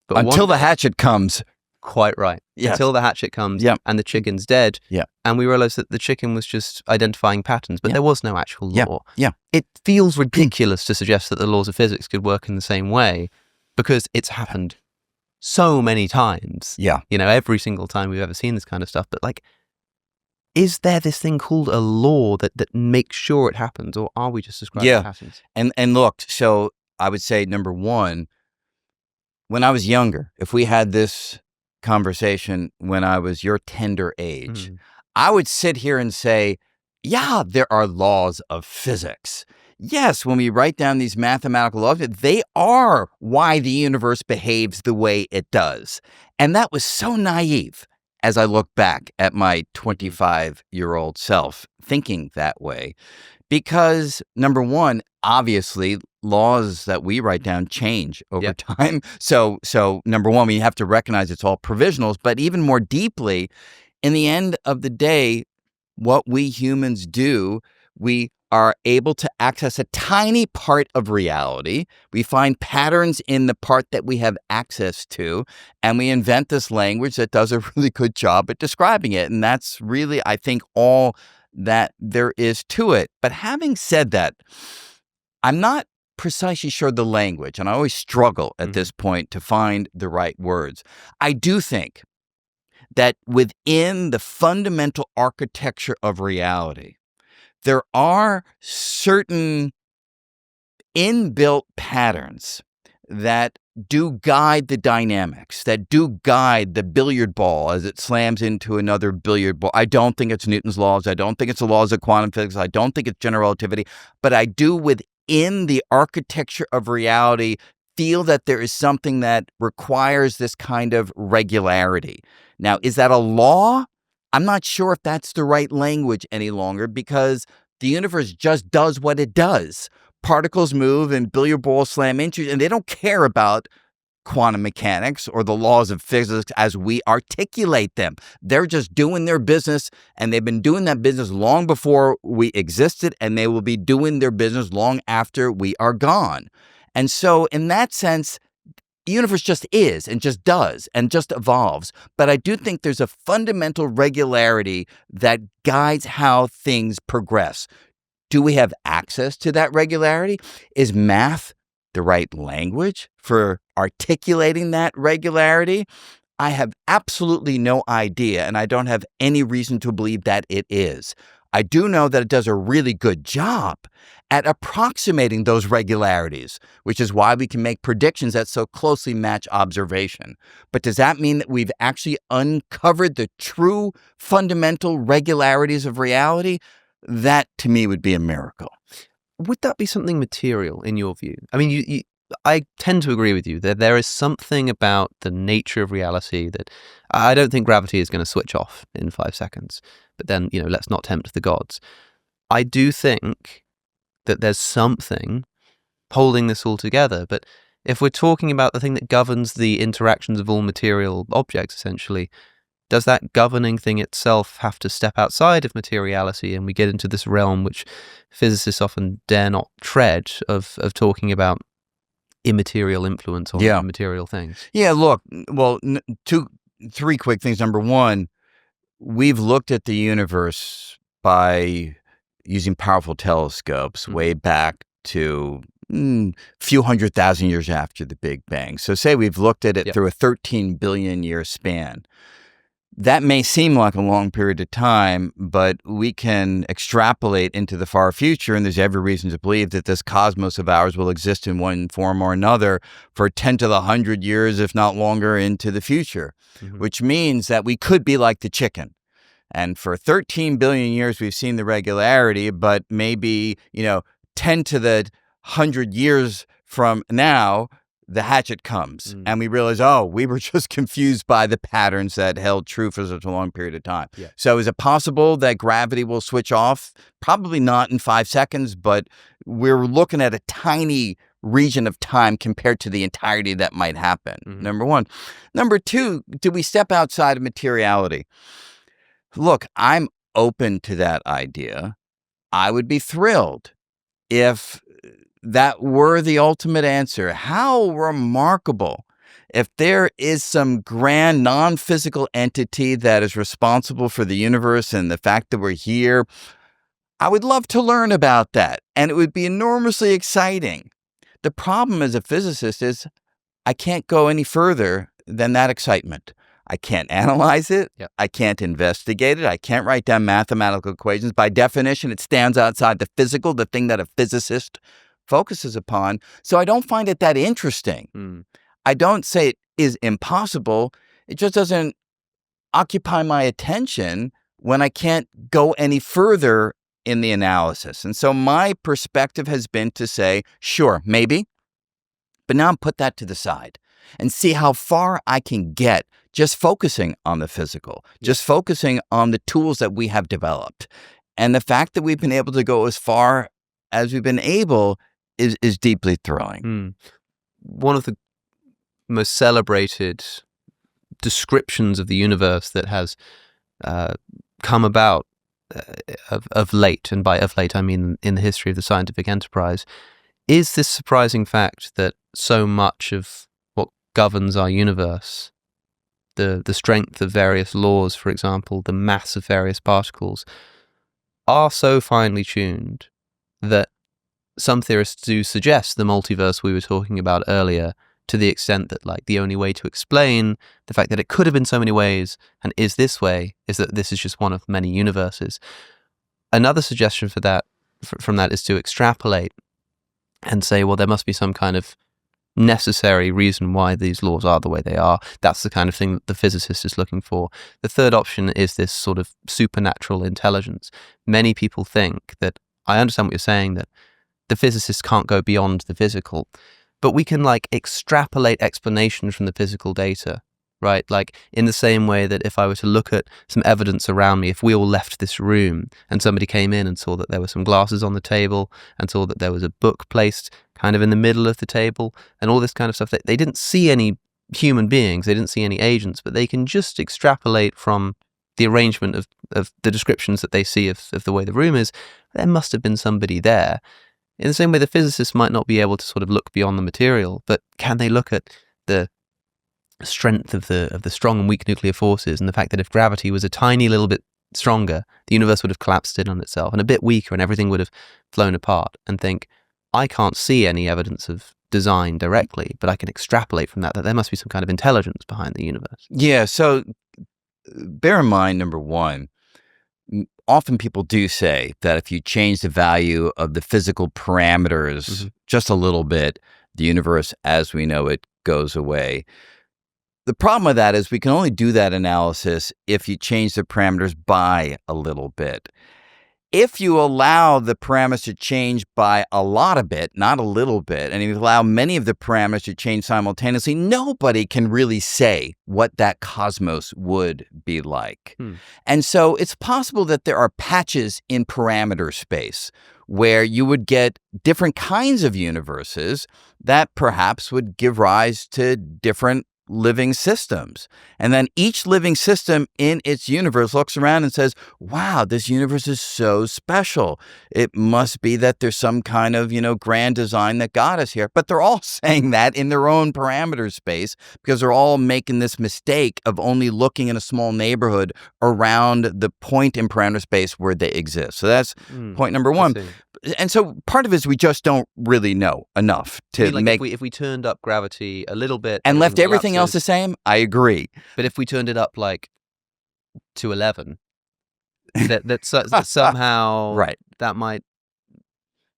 But until the hatchet comes. Quite right. Yes. Until the hatchet comes and the chicken's dead. Yeah. And we realize that the chicken was just identifying patterns, but there was no actual law. Yeah. It feels ridiculous to suggest that the laws of physics could work in the same way because it's happened so many times. Yeah. Every single time we've ever seen this kind of stuff. But like, is there this thing called a law that makes sure it happens, or are we just describing patterns? And look, so I would say, number one, when I was younger, if we had this conversation when I was your tender age, I would sit here and say, yeah, there are laws of physics. Yes, when we write down these mathematical laws, they are why the universe behaves the way it does. And that was so naive as I look back at my 25-year-old self thinking that way. Because, number one, obviously, laws that we write down change over time. So number one, we have to recognize it's all provisionals. But even more deeply, in the end of the day, what we humans do, we are able to access a tiny part of reality. We find patterns in the part that we have access to, and we invent this language that does a really good job at describing it. And that's really, I think, all that there is to it. But having said that, I'm not precisely sure the language, and I always struggle at this point to find the right words. I do think that within the fundamental architecture of reality, there are certain inbuilt patterns that do guide the dynamics, that do guide the billiard ball as it slams into another billiard ball. I don't think it's Newton's laws. I don't think it's the laws of quantum physics. I don't think it's general relativity. But I do, within the architecture of reality, feel that there is something that requires this kind of regularity. Now, is that a law? I'm not sure if that's the right language any longer, because the universe just does what it does. Particles move and billiard balls slam into, and they don't care about quantum mechanics or the laws of physics as we articulate them. They're just doing their business, and they've been doing that business long before we existed, and they will be doing their business long after we are gone. And so in that sense, the universe just is and just does and just evolves. But I do think there's a fundamental regularity that guides how things progress. Do we have access to that regularity? Is math the right language for articulating that regularity? I have absolutely no idea, and I don't have any reason to believe that it is. I do know that it does a really good job at approximating those regularities, which is why we can make predictions that so closely match observation. But does that mean that we've actually uncovered the true fundamental regularities of reality? That, to me, would be a miracle. Would that be something material in your view? I mean, I tend to agree with you that there is something about the nature of reality that I don't think gravity is going to switch off in 5 seconds. But then, let's not tempt the gods. I do think that there's something holding this all together. But if we're talking about the thing that governs the interactions of all material objects, essentially, does that governing thing itself have to step outside of materiality, and we get into this realm which physicists often dare not tread of talking about immaterial influence on material things? Yeah, look, well, 3 quick things. Number one, we've looked at the universe by using powerful telescopes way back to a few 100,000 years after the Big Bang. So say we've looked at it through a 13 billion year span. That may seem like a long period of time, but we can extrapolate into the far future, and there's every reason to believe that this cosmos of ours will exist in one form or another for 10 to the 100 years, if not longer, into the future, which means that we could be like the chicken. And for 13 billion years, we've seen the regularity, but maybe, 10 to the 100 years from now, the hatchet comes and we realize, we were just confused by the patterns that held true for such a long period of time. Yeah. So is it possible that gravity will switch off? Probably not in 5 seconds, but we're looking at a tiny region of time compared to the entirety that might happen. Number one. Number two, do we step outside of materiality? Look, I'm open to that idea. I would be thrilled if that were the ultimate answer. How remarkable if there is some grand non-physical entity that is responsible for the universe and the fact that we're here. I would love to learn about that, and it would be enormously exciting. The problem as a physicist is I can't go any further than that excitement. I can't analyze it. Yep. I can't investigate it. I can't write down mathematical equations. By definition, it stands outside the physical, the thing that a physicist focuses upon. So I don't find it that interesting. I don't say it is impossible. It just doesn't occupy my attention when I can't go any further in the analysis. And so my perspective has been to say, sure, maybe, but now put that to the side and see how far I can get just focusing on the physical, just focusing on the tools that we have developed. And the fact that we've been able to go as far as we've been able is deeply thrilling. One of the most celebrated descriptions of the universe that has come about of late, and by of late I mean in the history of the scientific enterprise, is this surprising fact that so much of what governs our universe, the strength of various laws, for example, the mass of various particles, are so finely tuned that some theorists do suggest the multiverse we were talking about earlier, to the extent that the only way to explain the fact that it could have been so many ways and is this way is that this is just one of many universes. Another suggestion for that, from that, is to extrapolate and say, well, there must be some kind of necessary reason why these laws are the way they are. That's the kind of thing that the physicist is looking for. The third option is this sort of supernatural intelligence. Many people think that, I understand what you're saying, that the physicists can't go beyond the physical, but we can extrapolate explanations from the physical data, right? In the same way that if I were to look at some evidence around me, if we all left this room and somebody came in and saw that there were some glasses on the table and saw that there was a book placed kind of in the middle of the table and all this kind of stuff, they didn't see any human beings, they didn't see any agents, but they can just extrapolate from the arrangement of the descriptions that they see of the way the room is. There must have been somebody there. In the same way, the physicists might not be able to sort of look beyond the material, but can they look at the strength of the strong and weak nuclear forces, and the fact that if gravity was a tiny little bit stronger, the universe would have collapsed in on itself, and a bit weaker and everything would have flown apart, and think, I can't see any evidence of design directly, but I can extrapolate from that there must be some kind of intelligence behind the universe. Yeah, so bear in mind, number one, often people do say that if you change the value of the physical parameters just a little bit, the universe as we know it goes away. The problem with that is we can only do that analysis if you change the parameters by a little bit. If you allow the parameters to change by a lot of bit, not a little bit, and you allow many of the parameters to change simultaneously, nobody can really say what that cosmos would be like. And so it's possible that there are patches in parameter space where you would get different kinds of universes that perhaps would give rise to different living systems. And then each living system in its universe looks around and says, wow, this universe is so special. It must be that there's some kind of, grand design that got us here. But they're all saying that in their own parameter space because they're all making this mistake of only looking in a small neighborhood around the point in parameter space where they exist. So that's point number one. And so part of it is we just don't really know enough to make... If we turned up gravity a little bit... And left everything else the same, I agree. But if we turned it up to 11, that somehow right. that might...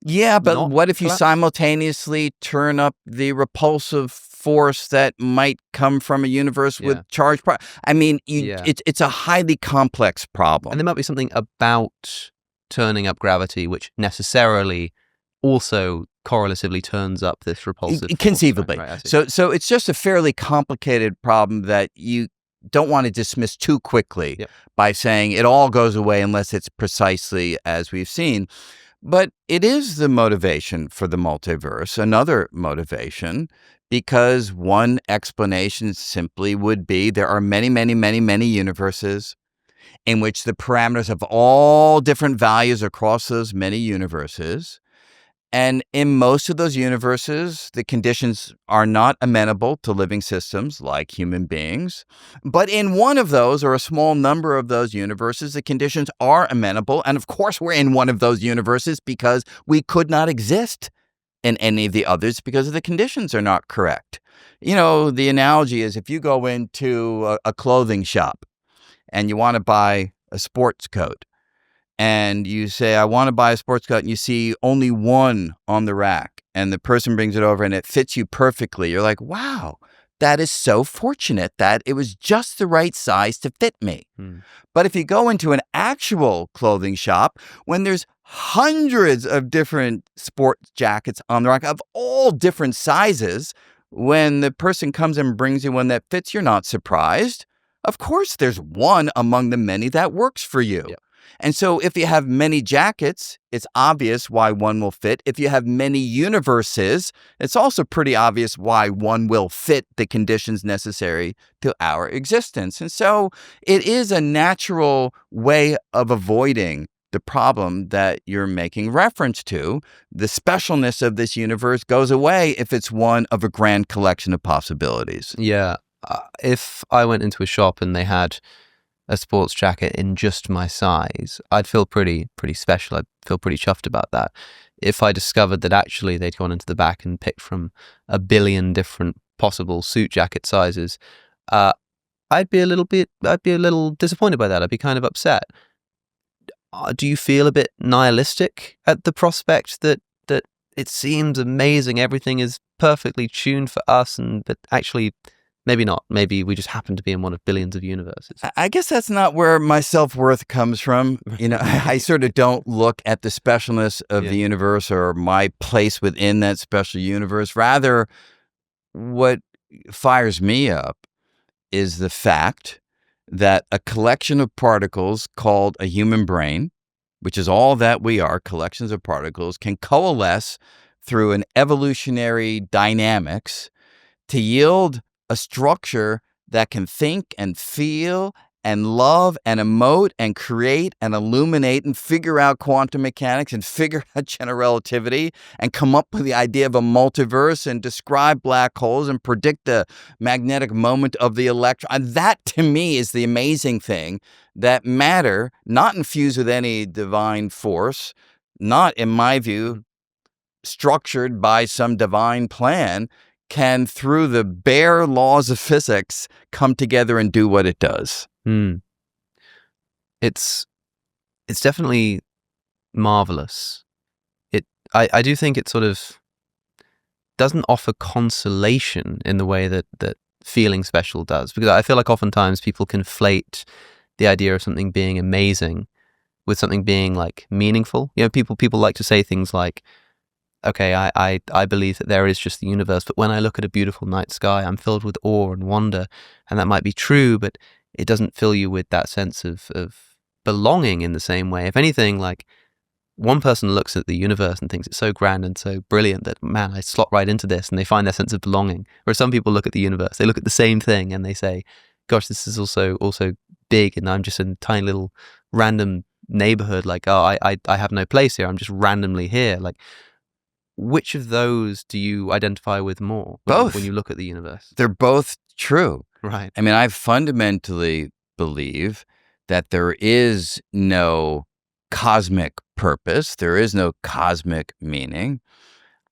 Yeah, but what if you simultaneously turn up the repulsive force that might come from a universe with charged... I mean, it's a highly complex problem. And there might be something about turning up gravity which necessarily also correlatively turns up this repulsive conceivably force. Right, so it's just a fairly complicated problem that you don't want to dismiss too quickly by saying it all goes away unless it's precisely as we've seen. But it is the motivation for the multiverse, another motivation, because one explanation simply would be there are many, many, many, many universes in which the parameters have all different values across those many universes. And in most of those universes, the conditions are not amenable to living systems like human beings. But in one of those, or a small number of those universes, the conditions are amenable. And of course, we're in one of those universes because we could not exist in any of the others because the conditions are not correct. The analogy is if you go into a clothing shop and you want to buy a sports coat, and you say, I want to buy a sports coat, and you see only one on the rack, and the person brings it over and it fits you perfectly. You're like, wow, that is so fortunate that it was just the right size to fit me. But if you go into an actual clothing shop, when there's hundreds of different sports jackets on the rack of all different sizes, when the person comes and brings you one that fits, you're not surprised. Of course, there's one among the many that works for you. Yeah. And so if you have many jackets, it's obvious why one will fit. If you have many universes, it's also pretty obvious why one will fit the conditions necessary to our existence. And so it is a natural way of avoiding the problem that you're making reference to. The specialness of this universe goes away if it's one of a grand collection of possibilities. Yeah. If I went into a shop and they had a sports jacket in just my size, I'd feel pretty special. I'd feel pretty chuffed about that. If I discovered that actually they'd gone into the back and picked from a billion different possible suit jacket sizes, I'd be a little disappointed by that. I'd be kind of upset. Do you feel a bit nihilistic at the prospect that it seems amazing, everything is perfectly tuned for us, but actually maybe not. Maybe we just happen to be in one of billions of universes. I guess that's not where my self-worth comes from. I sort of don't look at the specialness of the universe or my place within that special universe. Rather, what fires me up is the fact that a collection of particles called a human brain, which is all that we are, collections of particles, can coalesce through an evolutionary dynamics to yield a structure that can think and feel and love and emote and create and illuminate and figure out quantum mechanics and figure out general relativity and come up with the idea of a multiverse and describe black holes and predict the magnetic moment of the electron. And that, to me, is the amazing thing, that matter, not infused with any divine force, not, in my view, structured by some divine plan, can, through the bare laws of physics, come together and do what it does. It's it's definitely marvelous. I do think it sort of doesn't offer consolation in the way that feeling special does, because I feel like oftentimes people conflate the idea of something being amazing with something being like meaningful. People like to say things like, okay, I believe that there is just the universe, but when I look at a beautiful night sky, I'm filled with awe and wonder, and that might be true, but it doesn't fill you with that sense of belonging in the same way. If anything, like, one person looks at the universe and thinks it's so grand and so brilliant that, man, I slot right into this, and they find their sense of belonging. Whereas some people look at the universe, they look at the same thing and they say, gosh, this is also big, and I'm just in a tiny little random neighborhood. Like, oh, I have no place here. I'm just randomly here. Like, which of those do you identify with more Both. when you look at the universe? They're both true. Right. I mean, I fundamentally believe that there is no cosmic purpose. There is no cosmic meaning.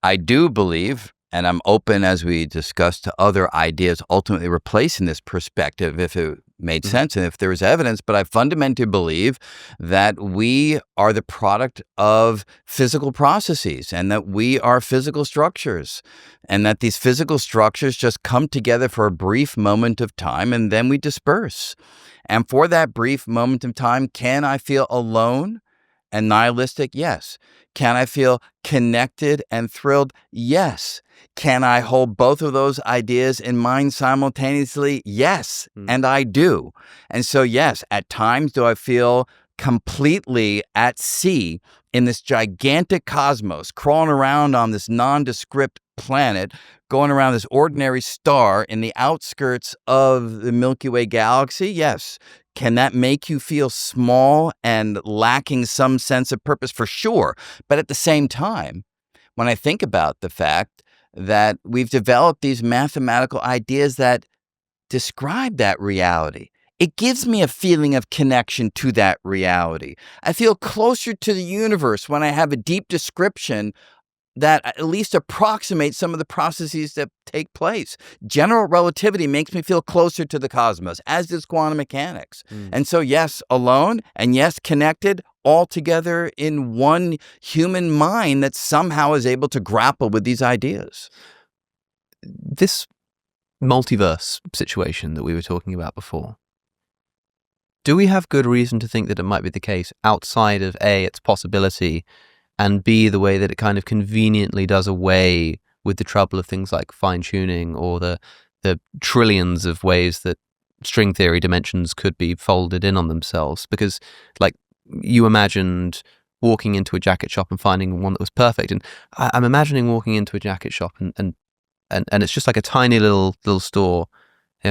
I do believe, and I'm open, as we discussed, to other ideas ultimately replacing this perspective if it made sense and if there was evidence, but I fundamentally believe that we are the product of physical processes and that we are physical structures, and that these physical structures just come together for a brief moment of time and then we disperse. And for that brief moment of time, can I feel alone and nihilistic? Yes. Can I feel connected and thrilled? Yes. Can I hold both of those ideas in mind simultaneously? Yes. And I do. And so, yes, at times do I feel completely at sea in this gigantic cosmos, crawling around on this nondescript planet, going around this ordinary star in the outskirts of the Milky Way galaxy? Yes. Can that make you feel small and lacking some sense of purpose? For sure. But at the same time, when I think about the fact that we've developed these mathematical ideas that describe that reality, it gives me a feeling of connection to that reality. I feel closer to the universe when I have a deep description that at least approximates some of the processes that take place. General relativity makes me feel closer to the cosmos, as does quantum mechanics. And so, yes, alone, and yes, connected, all together in one human mind that somehow is able to grapple with these ideas. This multiverse situation that we were talking about before, do we have good reason to think that it might be the case outside of A, its possibility, and B, the way that it kind of conveniently does away with the trouble of things like fine-tuning or the trillions of ways that string theory dimensions could be folded in on themselves? Because, like, you imagined walking into a jacket shop and finding one that was perfect, and I'm imagining walking into a jacket shop and it's just like a tiny little store,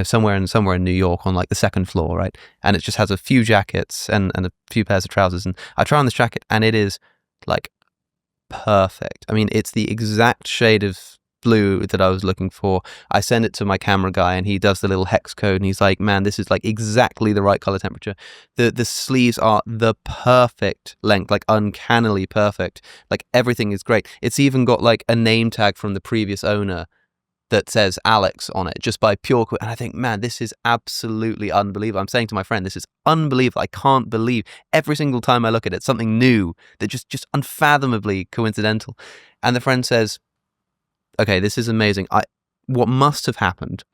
somewhere in New York on like the second floor, right? And it just has a few jackets and a few pairs of trousers, and I try on this jacket and it is like perfect. I mean, it's the exact shade of blue that I was looking for. I send it to my camera guy and he does the little hex code and he's like, man, this is like exactly the right color temperature. The sleeves are the perfect length, like uncannily perfect. Like everything is great. It's even got like a name tag from the previous owner that says Alex on it, just by pure and I think, man, this is absolutely unbelievable. I'm saying to my friend, this is unbelievable. I can't believe every single time I look at it, something new that just unfathomably coincidental. And the friend says, okay, this is amazing. What must have happened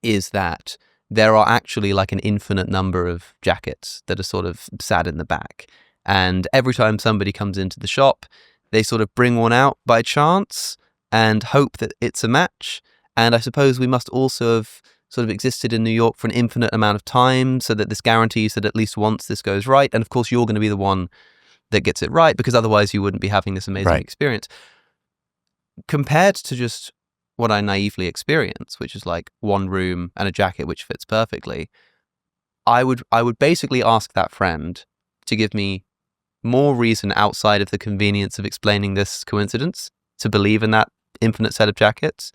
is that there are actually like an infinite number of jackets that are sort of sat in the back. And every time somebody comes into the shop, they sort of bring one out by chance and hope that it's a match. And I suppose we must also have sort of existed in New York for an infinite amount of time so that this guarantees that at least once this goes right. And of course, you're going to be the one that gets it right, because otherwise you wouldn't be having this amazing experience. Compared to just what I naively experience, which is like one room and a jacket which fits perfectly, I would basically ask that friend to give me more reason outside of the convenience of explaining this coincidence to believe in that infinite set of jackets,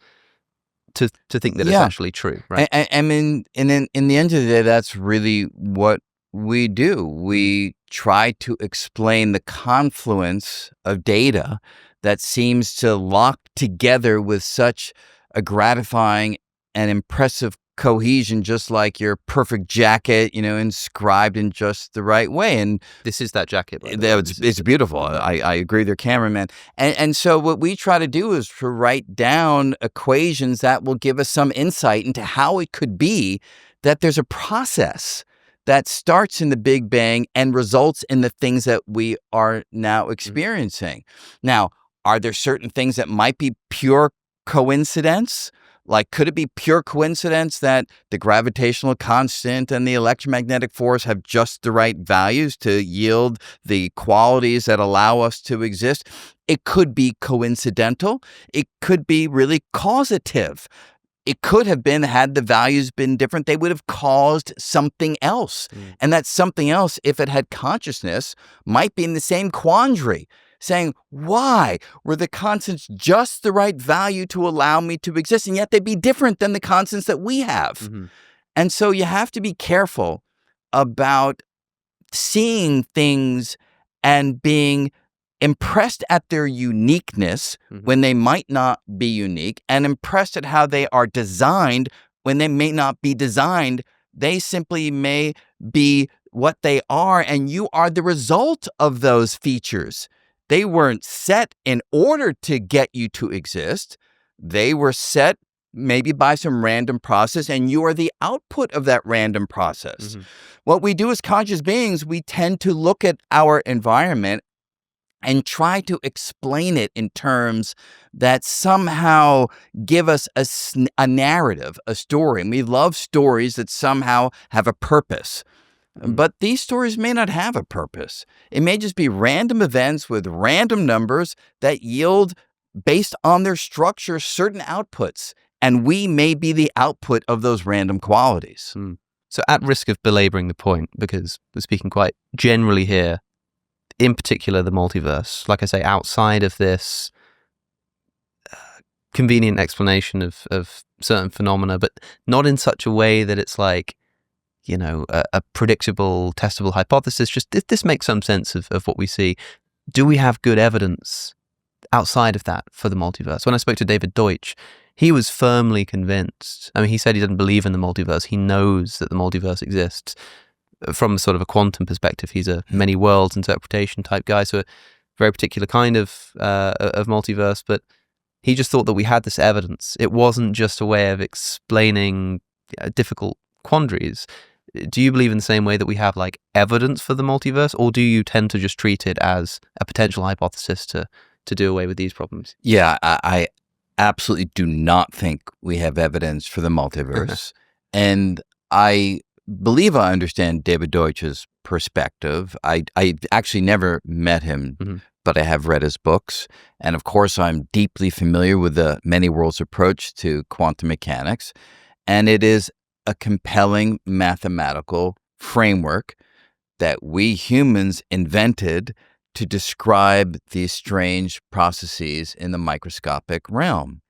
to think that it's actually true, right? I mean, in the end of the day, that's really what we do. We try to explain the confluence of data that seems to lock together with such a gratifying and impressive cohesion, just like your perfect jacket, inscribed in just the right way. And this is that jacket. By the way. it's beautiful. I agree with your cameraman. And so what we try to do is to write down equations that will give us some insight into how it could be that there's a process that starts in the Big Bang and results in the things that we are now experiencing. Now, are there certain things that might be pure coincidence? Like, could it be pure coincidence that the gravitational constant and the electromagnetic force have just the right values to yield the qualities that allow us to exist? It could be coincidental. It could be really causative. It could have been, had the values been different, they would have caused something else. And that something else, if it had consciousness, might be in the same quandary, saying, why were the constants just the right value to allow me to exist? And yet they'd be different than the constants that we have. And so you have to be careful about seeing things and being impressed at their uniqueness when they might not be unique, and impressed at how they are designed when they may not be designed. They simply may be what they are, and you are the result of those features. They weren't set in order to get you to exist. They were set maybe by some random process, and you are the output of that random process. What we do as conscious beings, we tend to look at our environment and try to explain it in terms that somehow give us a narrative, a story. And we love stories that somehow have a purpose. But these stories may not have a purpose. It may just be random events with random numbers that yield, based on their structure, certain outputs. And we may be the output of those random qualities. So at risk of belaboring the point, because we're speaking quite generally here, in particular the multiverse, like I say, outside of this convenient explanation of certain phenomena, but not in such a way that it's like, a predictable, testable hypothesis. Just this makes some sense of what we see. Do we have good evidence outside of that for the multiverse? When I spoke to David Deutsch, he was firmly convinced. I mean, he said he doesn't believe in the multiverse. He knows that the multiverse exists. From sort of a quantum perspective, he's a many worlds interpretation type guy, so a very particular kind of multiverse. But he just thought that we had this evidence. It wasn't just a way of explaining difficult quandaries. Do you believe in the same way that we have like evidence for the multiverse, or do you tend to just treat it as a potential hypothesis to do away with these problems? Yeah, I absolutely do not think we have evidence for the multiverse. And I believe I understand David Deutsch's perspective. I actually never met him, but I have read his books. And of course, I'm deeply familiar with the many worlds approach to quantum mechanics. And it is a compelling mathematical framework that we humans invented to describe these strange processes in the microscopic realm.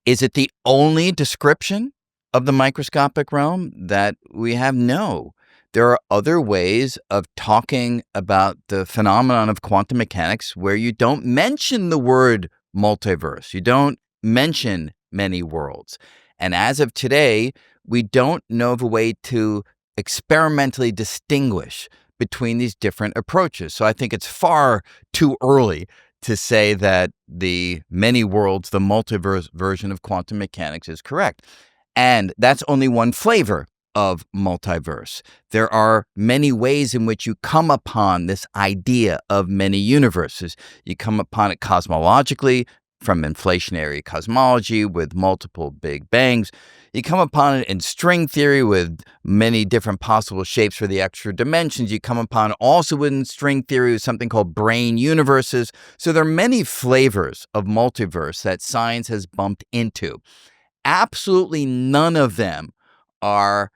Is it the only description of the microscopic realm that we have? No. There are other ways of talking about the phenomenon of quantum mechanics where you don't mention the word multiverse. You don't mention many worlds. And as of today, we don't know of a way to experimentally distinguish between these different approaches. So I think it's far too early to say that the many worlds, the multiverse version of quantum mechanics is correct. And that's only one flavor of multiverse. There are many ways in which you come upon this idea of many universes. You come upon it cosmologically, from inflationary cosmology with multiple big bangs. You come upon it in string theory with many different possible shapes for the extra dimensions. You come upon it also in string theory with something called brane universes. So there are many flavors of multiverse that science has bumped into. Absolutely none of them are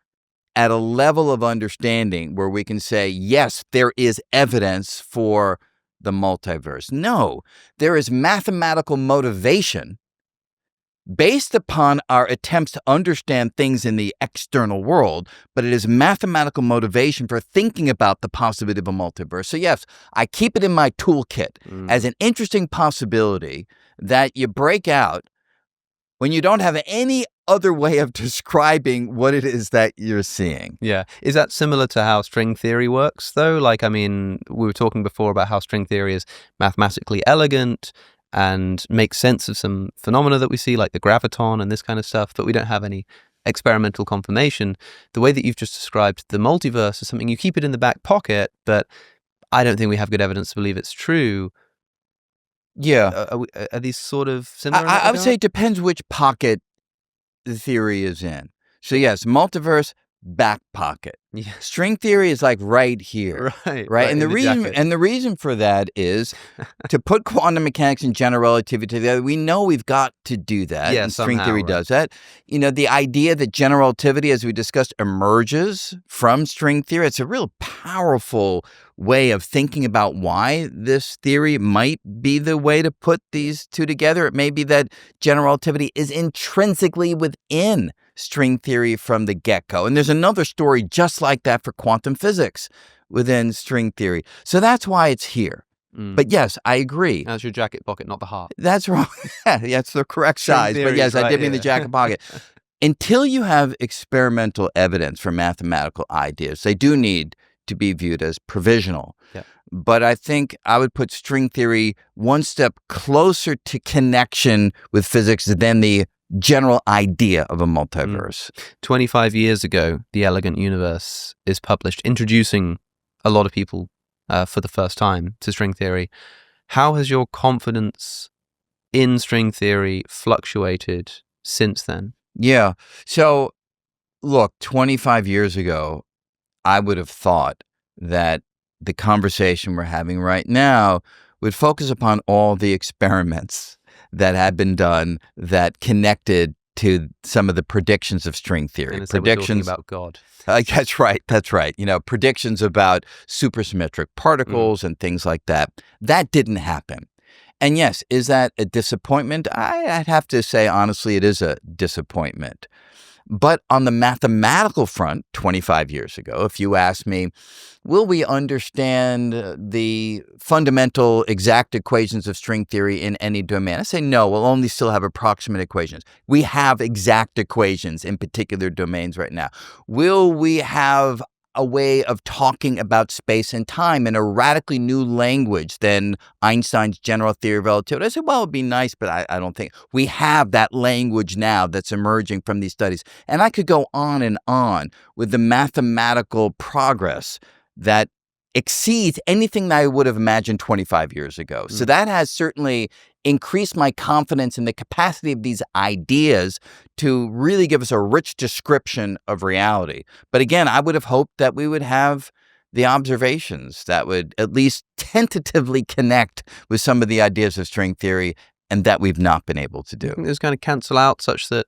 at a level of understanding where we can say, yes, there is evidence for the multiverse. No, there is mathematical motivation based upon our attempts to understand things in the external world, but it is mathematical motivation for thinking about the possibility of a multiverse. So yes, I keep it in my toolkit as an interesting possibility that you break out when you don't have any other way of describing what it is that you're seeing. Yeah. Is that similar to how string theory works, though? Like, I mean, we were talking before about how string theory is mathematically elegant and makes sense of some phenomena that we see, like the graviton and this kind of stuff, but we don't have any experimental confirmation. The way that you've just described the multiverse is something you keep it in the back pocket, but I don't think we have good evidence to believe it's true. Yeah. Are these sort of similar? I would say it depends which pocket the theory is in. So yes, multiverse, back pocket. Yeah. String theory is like right here. Right. And the reason for that is to put quantum mechanics and general relativity together. We know we've got to do that. Yeah, and string somehow, theory right. does that. You know, the idea that general relativity, as we discussed, emerges from string theory. It's a real powerful way of thinking about why this theory might be the way to put these two together. It may be that general relativity is intrinsically within string theory from the get-go. And there's another story just like that for quantum physics within string theory. So that's why it's here. But yes, I agree. That's your jacket pocket, not the heart. That's wrong. That's the correct size. But yes, I did mean the jacket pocket. Until you have experimental evidence for mathematical ideas, they do need to be viewed as provisional. Yeah. But I think I would put string theory one step closer to connection with physics than the general idea of a multiverse. 25 years ago, The Elegant Universe is published, introducing a lot of people for the first time to string theory. How has your confidence in string theory fluctuated since then? Yeah. So, look, 25 years ago, I would have thought that the conversation we're having right now would focus upon all the experiments that had been done that connected to some of the predictions of string theory. And Predictions about God. That's right. That's right. You know, predictions about supersymmetric particles and things like that. That didn't happen. And yes, is that a disappointment? I'd have to say, honestly, it is a disappointment. But on the mathematical front, 25 years ago, if you asked me, will we understand the fundamental exact equations of string theory in any domain? I say no, we'll only still have approximate equations. We have exact equations in particular domains right now. Will we have a way of talking about space and time in a radically new language than Einstein's general theory of relativity? I said, well, it'd be nice, but I don't think we have that language now that's emerging from these studies. And I could go on with the mathematical progress that exceeds anything that I would have imagined 25 years ago. So that has certainly increased my confidence in the capacity of these ideas to really give us a rich description of reality. But again, I would have hoped that we would have the observations that would at least tentatively connect with some of the ideas of string theory, and that we've not been able to do. I think those kind of cancel out such that,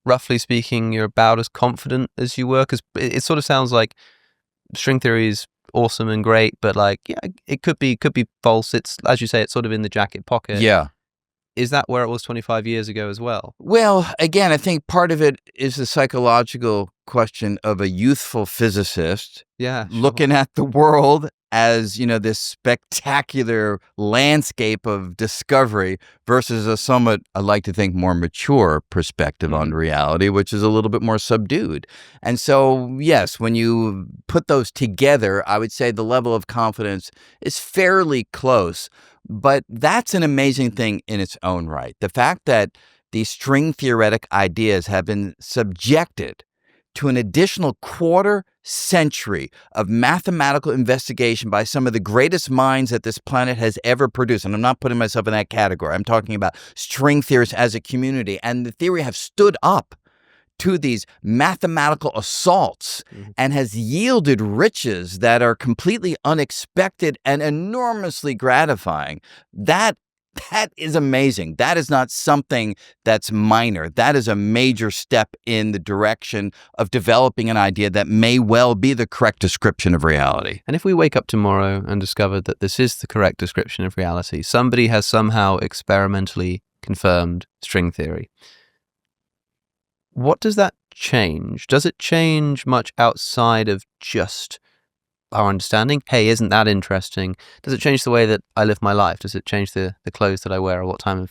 roughly speaking, you're about as confident as you were? Because it sort of sounds like string theory is awesome and great, but like, yeah, it could be false. It's, as you say, it's sort of in the jacket pocket. Yeah. Is that where it was 25 years ago as well? Well, again, I think part of it is the psychological question of a youthful physicist looking at the world as, you know, this spectacular landscape of discovery versus a somewhat, I like to think, more mature perspective on reality, which is a little bit more subdued. And so, yes, when you put those together, I would say the level of confidence is fairly close. But that's an amazing thing in its own right. The fact that these string theoretic ideas have been subjected to an additional quarter century of mathematical investigation by some of the greatest minds that this planet has ever produced. And I'm not putting myself in that category. I'm talking about string theorists as a community. And the theory have stood up to these mathematical assaults and has yielded riches that are completely unexpected and enormously gratifying. That is amazing. That is not something that's minor. That is a major step in the direction of developing an idea that may well be the correct description of reality. And if we wake up tomorrow and discover that this is the correct description of reality, somebody has somehow experimentally confirmed string theory, what does that change? Does it change much outside of just our understanding? Hey, isn't that interesting? Does it change the way that I live my life? Does it change the clothes that I wear or what time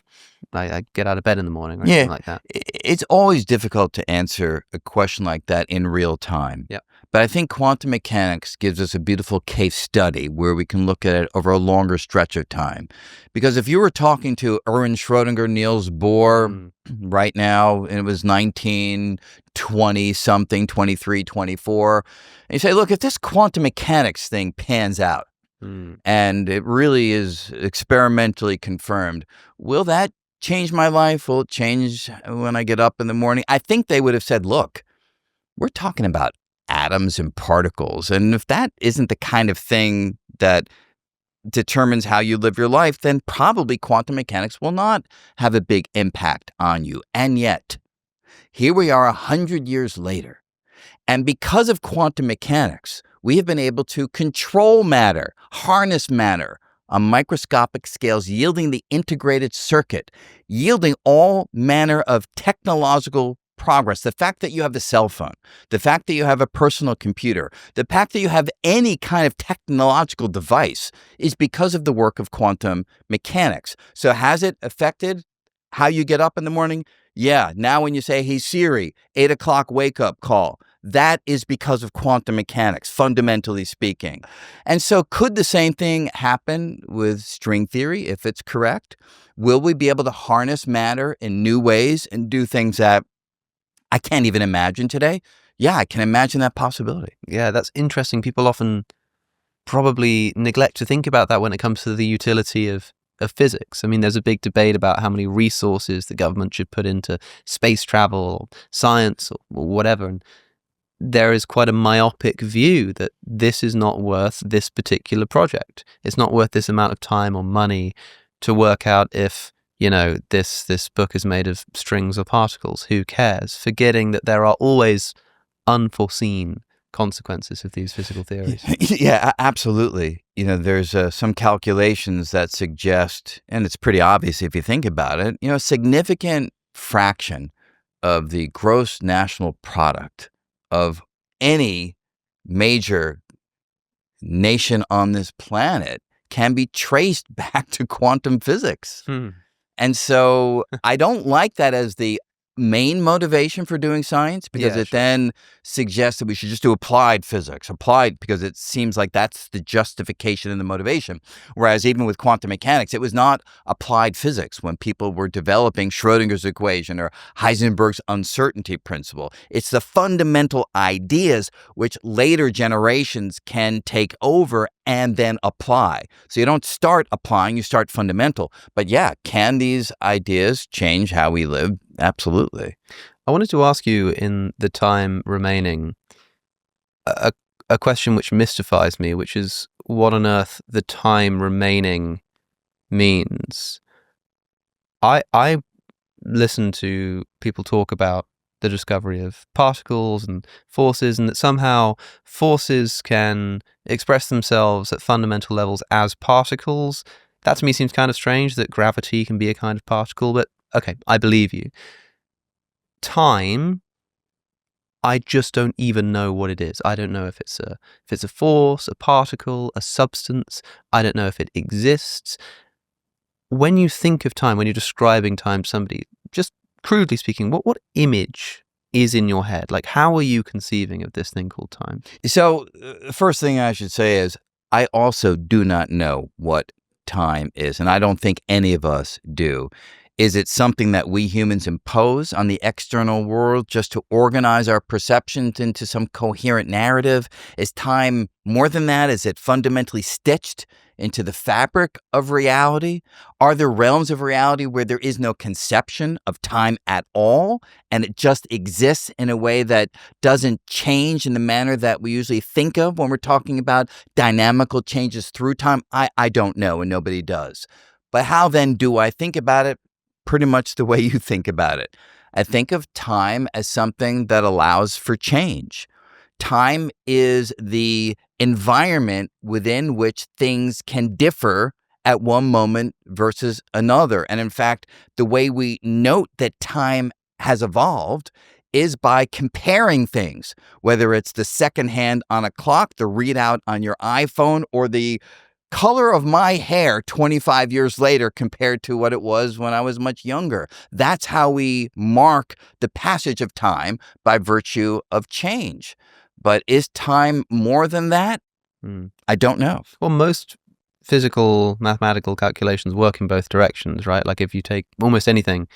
I get out of bed in the morning or anything like that? It's always difficult to answer a question like that in real time. Yeah. But I think quantum mechanics gives us a beautiful case study where we can look at it over a longer stretch of time. Because if you were talking to Erwin Schrödinger, Niels Bohr right now, and it was 1920 something, 23, 24, and you say, look, if this quantum mechanics thing pans out and it really is experimentally confirmed, will that change my life? Will it change when I get up in the morning? I think they would have said, look, we're talking about atoms and particles. And if that isn't the kind of thing that determines how you live your life, then probably quantum mechanics will not have a big impact on you. And yet, here we are 100 years later. And because of quantum mechanics, we have been able to control matter, harness matter on microscopic scales, yielding the integrated circuit, yielding all manner of technological progress. The fact that you have the cell phone, the fact that you have a personal computer, the fact that you have any kind of technological device is because of the work of quantum mechanics. So has it affected how you get up in the morning? Yeah. Now when you say, hey, Siri, 8 o'clock wake up call, that is because of quantum mechanics, fundamentally speaking. And so could the same thing happen with string theory if it's correct? Will we be able to harness matter in new ways and do things that I can't even imagine today? Yeah, I can imagine that possibility. Yeah, that's interesting. People often probably neglect to think about that when it comes to the utility of physics. I mean, there's a big debate about how many resources the government should put into space travel or science or whatever. And there is quite a myopic view that this is not worth this particular project. It's not worth this amount of time or money to work out if, this book is made of strings or particles. Who cares? Forgetting that there are always unforeseen consequences of these physical theories. Yeah, absolutely. There's some calculations that suggest, and it's pretty obvious if you think about it, a significant fraction of the gross national product of any major nation on this planet can be traced back to quantum physics. And so I don't like that as the main motivation for doing science, because it then suggests that we should just do applied physics, because it seems like that's the justification and the motivation. Whereas even with quantum mechanics, it was not applied physics when people were developing Schrödinger's equation or Heisenberg's uncertainty principle. It's the fundamental ideas which later generations can take over and then apply. So you don't start applying, you start fundamental. But yeah, can these ideas change how we live? Absolutely. I wanted to ask you, in the time remaining, a question which mystifies me, which is what on earth the time remaining means. I listen to people talk about the discovery of particles and forces, and that somehow forces can express themselves at fundamental levels as particles. That to me seems kind of strange, that gravity can be a kind of particle, but okay, I believe you. Time, I just don't even know what it is. I don't know if it's a force, a particle, a substance. I don't know if it exists. When you think of time, when you're describing time to somebody, just crudely speaking, what image is in your head? Like, how are you conceiving of this thing called time? So, first thing I should say is I also do not know what time is, and I don't think any of us do. Is it something that we humans impose on the external world just to organize our perceptions into some coherent narrative? Is time more than that? Is it fundamentally stitched into the fabric of reality? Are there realms of reality where there is no conception of time at all, and it just exists in a way that doesn't change in the manner that we usually think of when we're talking about dynamical changes through time? I don't know, and nobody does. But how then do I think about it? Pretty much the way you think about it. I think of time as something that allows for change. Time is the environment within which things can differ at one moment versus another. And in fact, the way we note that time has evolved is by comparing things, whether it's the second hand on a clock, the readout on your iPhone, or the color of my hair 25 years later compared to what it was when I was much younger. That's how we mark the passage of time, by virtue of change. But is time more than that? I don't know. Well, most physical mathematical calculations work in both directions, right? Like if you take almost anything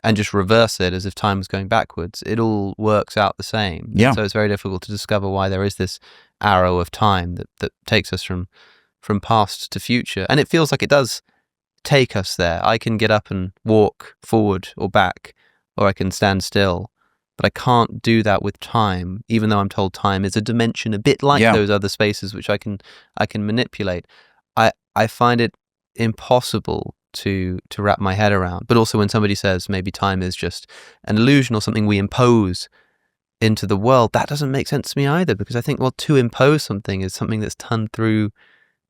and just reverse it as if time was going backwards, it all works out the same. Yeah. So it's very difficult to discover why there is this arrow of time that takes us from past to future. And it feels like it does take us there. I can get up and walk forward or back, or I can stand still, but I can't do that with time, even though I'm told time is a dimension a bit like those other spaces which I can manipulate. I find it impossible to wrap my head around. But also when somebody says maybe time is just an illusion or something we impose into the world, that doesn't make sense to me either, because I think, well, to impose something is something that's done through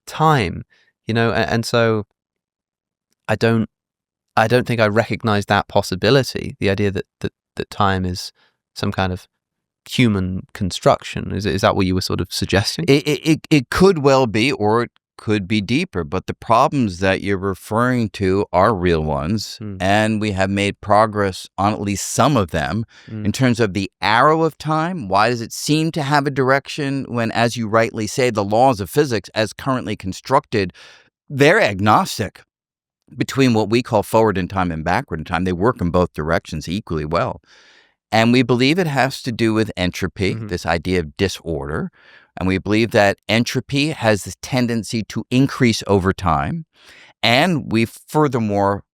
time, and so I don't think I recognize that possibility, the idea that time is some kind of human construction. Is that what you were sort of suggesting? It could well be, or it could be deeper, but the problems that you're referring to are real ones, and we have made progress on at least some of them. In terms of the arrow of time, why does it seem to have a direction when, as you rightly say, the laws of physics as currently constructed, they're agnostic between what we call forward in time and backward in time. They work in both directions equally well. And we believe it has to do with entropy, this idea of disorder. And we believe that entropy has this tendency to increase over time. And we furthermore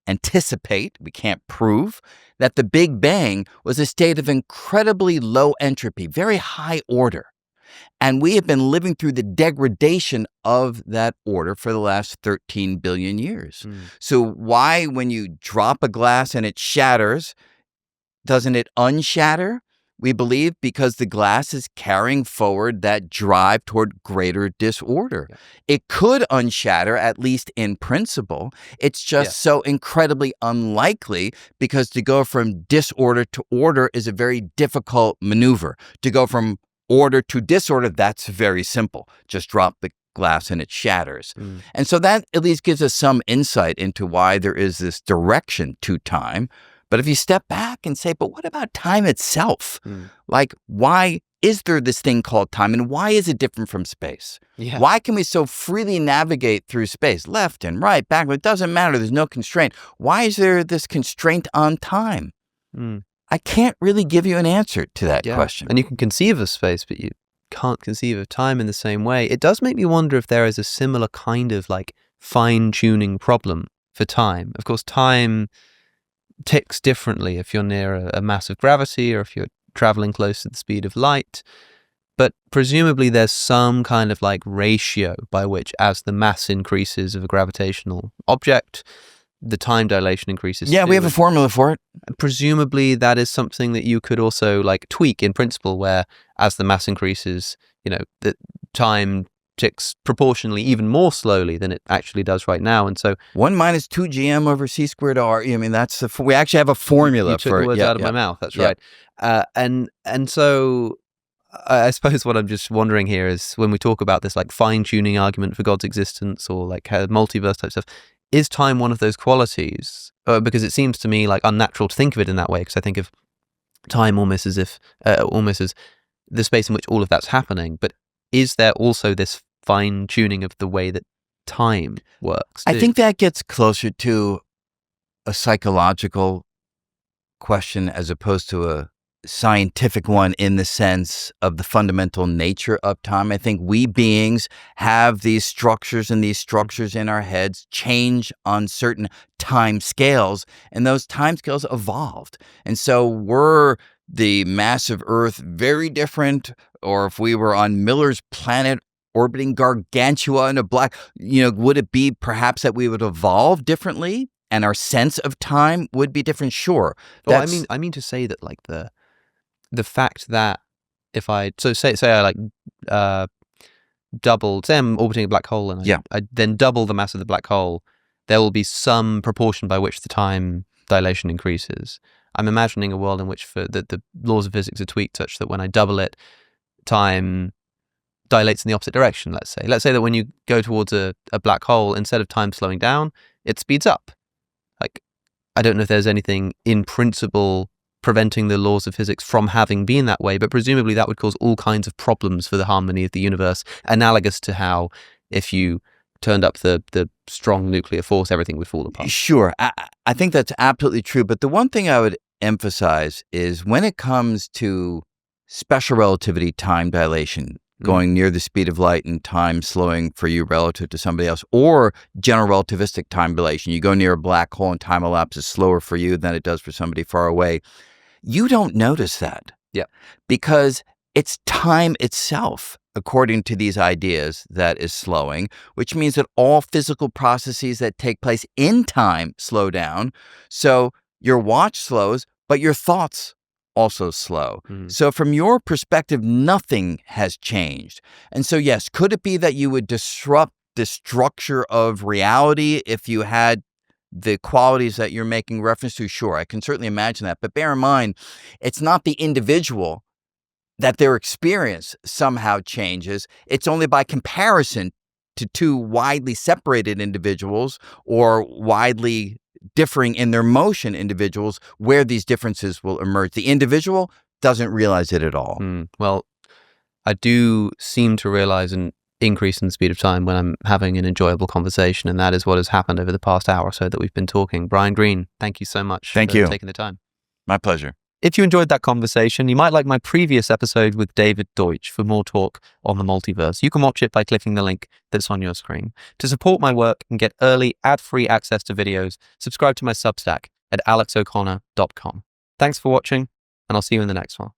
anticipate, we can't prove, that the Big Bang was a state of incredibly low entropy, very high order. And we have been living through the degradation of that order for the last 13 billion years. So why, when you drop a glass and it shatters, doesn't it unshatter? We believe because the glass is carrying forward that drive toward greater disorder. Yeah. It could unshatter, at least in principle. It's just so incredibly unlikely, because to go from disorder to order is a very difficult maneuver. To go from order to disorder, that's very simple. Just drop the glass and it shatters. And so that at least gives us some insight into why there is this direction to time. But if you step back and say, but what about time itself? Like, why is there this thing called time, and why is it different from space? Why can we so freely navigate through space, left and right, backward? It doesn't matter. There's no constraint. Why is there this constraint on time? I can't really give you an answer to that question. And you can conceive of space, but you can't conceive of time in the same way. It does make me wonder if there is a similar kind of like fine-tuning problem for time. Of course, time ticks differently if you're near a mass of gravity or if you're traveling close to the speed of light. But presumably there's some kind of like ratio by which, as the mass increases of a gravitational object, the time dilation increases. Yeah, we have a formula for it. Presumably that is something that you could also like tweak in principle, where as the mass increases, the time ticks proportionally even more slowly than it actually does right now. And so 1 minus 2 GM over C squared R. I mean, that's we actually have a formula you took for the words out of my mouth. That's right. And so I suppose what I'm just wondering here is, when we talk about this like fine-tuning argument for God's existence, or like multiverse type stuff, is time one of those qualities? Because it seems to me like unnatural to think of it in that way, because I think of time almost as the space in which all of that's happening. But is there also this fine-tuning of the way that time works too? I think that gets closer to a psychological question as opposed to a scientific one, in the sense of the fundamental nature of time. I think we beings have these structures, and these structures in our heads change on certain time scales, and those time scales evolved. And so were the massive Earth very different, or if we were on Miller's planet orbiting Gargantua in a black, would it be perhaps that we would evolve differently and our sense of time would be different? Sure. Well, I mean to say that like the fact that if I say I like double, say I'm orbiting a black hole, and I then double the mass of the black hole, there will be some proportion by which the time dilation increases. I'm imagining a world in which the laws of physics are tweaked such that when I double it, time dilates in the opposite direction, let's say. Let's say that when you go towards a black hole, instead of time slowing down, it speeds up. Like, I don't know if there's anything in principle preventing the laws of physics from having been that way, but presumably that would cause all kinds of problems for the harmony of the universe, analogous to how if you turned up the strong nuclear force, everything would fall apart. Sure. I think that's absolutely true. But the one thing I would emphasize is when it comes to special relativity time dilation, going near the speed of light and time slowing for you relative to somebody else, or general relativistic time dilation, you go near a black hole and time elapses slower for you than it does for somebody far away. You don't notice that. Yeah. Because it's time itself, according to these ideas, that is slowing, which means that all physical processes that take place in time slow down. So your watch slows, but your thoughts also slow. So from your perspective, nothing has changed. And so, yes, could it be that you would disrupt the structure of reality if you had the qualities that you're making reference to? Sure, I can certainly imagine that. But bear in mind, it's not the individual that their experience somehow changes. It's only by comparison to two widely separated individuals or widely differing in their motion individuals where these differences will emerge. The individual doesn't realize it at all. Well, I do seem to realize an increase in the speed of time when I'm having an enjoyable conversation, and that is what has happened over the past hour or so that we've been talking. Brian Greene, thank you so much for taking the time. My pleasure. If you enjoyed that conversation, you might like my previous episode with David Deutsch for more talk on the multiverse. You can watch it by clicking the link that's on your screen. To support my work and get early, ad-free access to videos, subscribe to my Substack at alexoconnor.com. Thanks for watching, and I'll see you in the next one.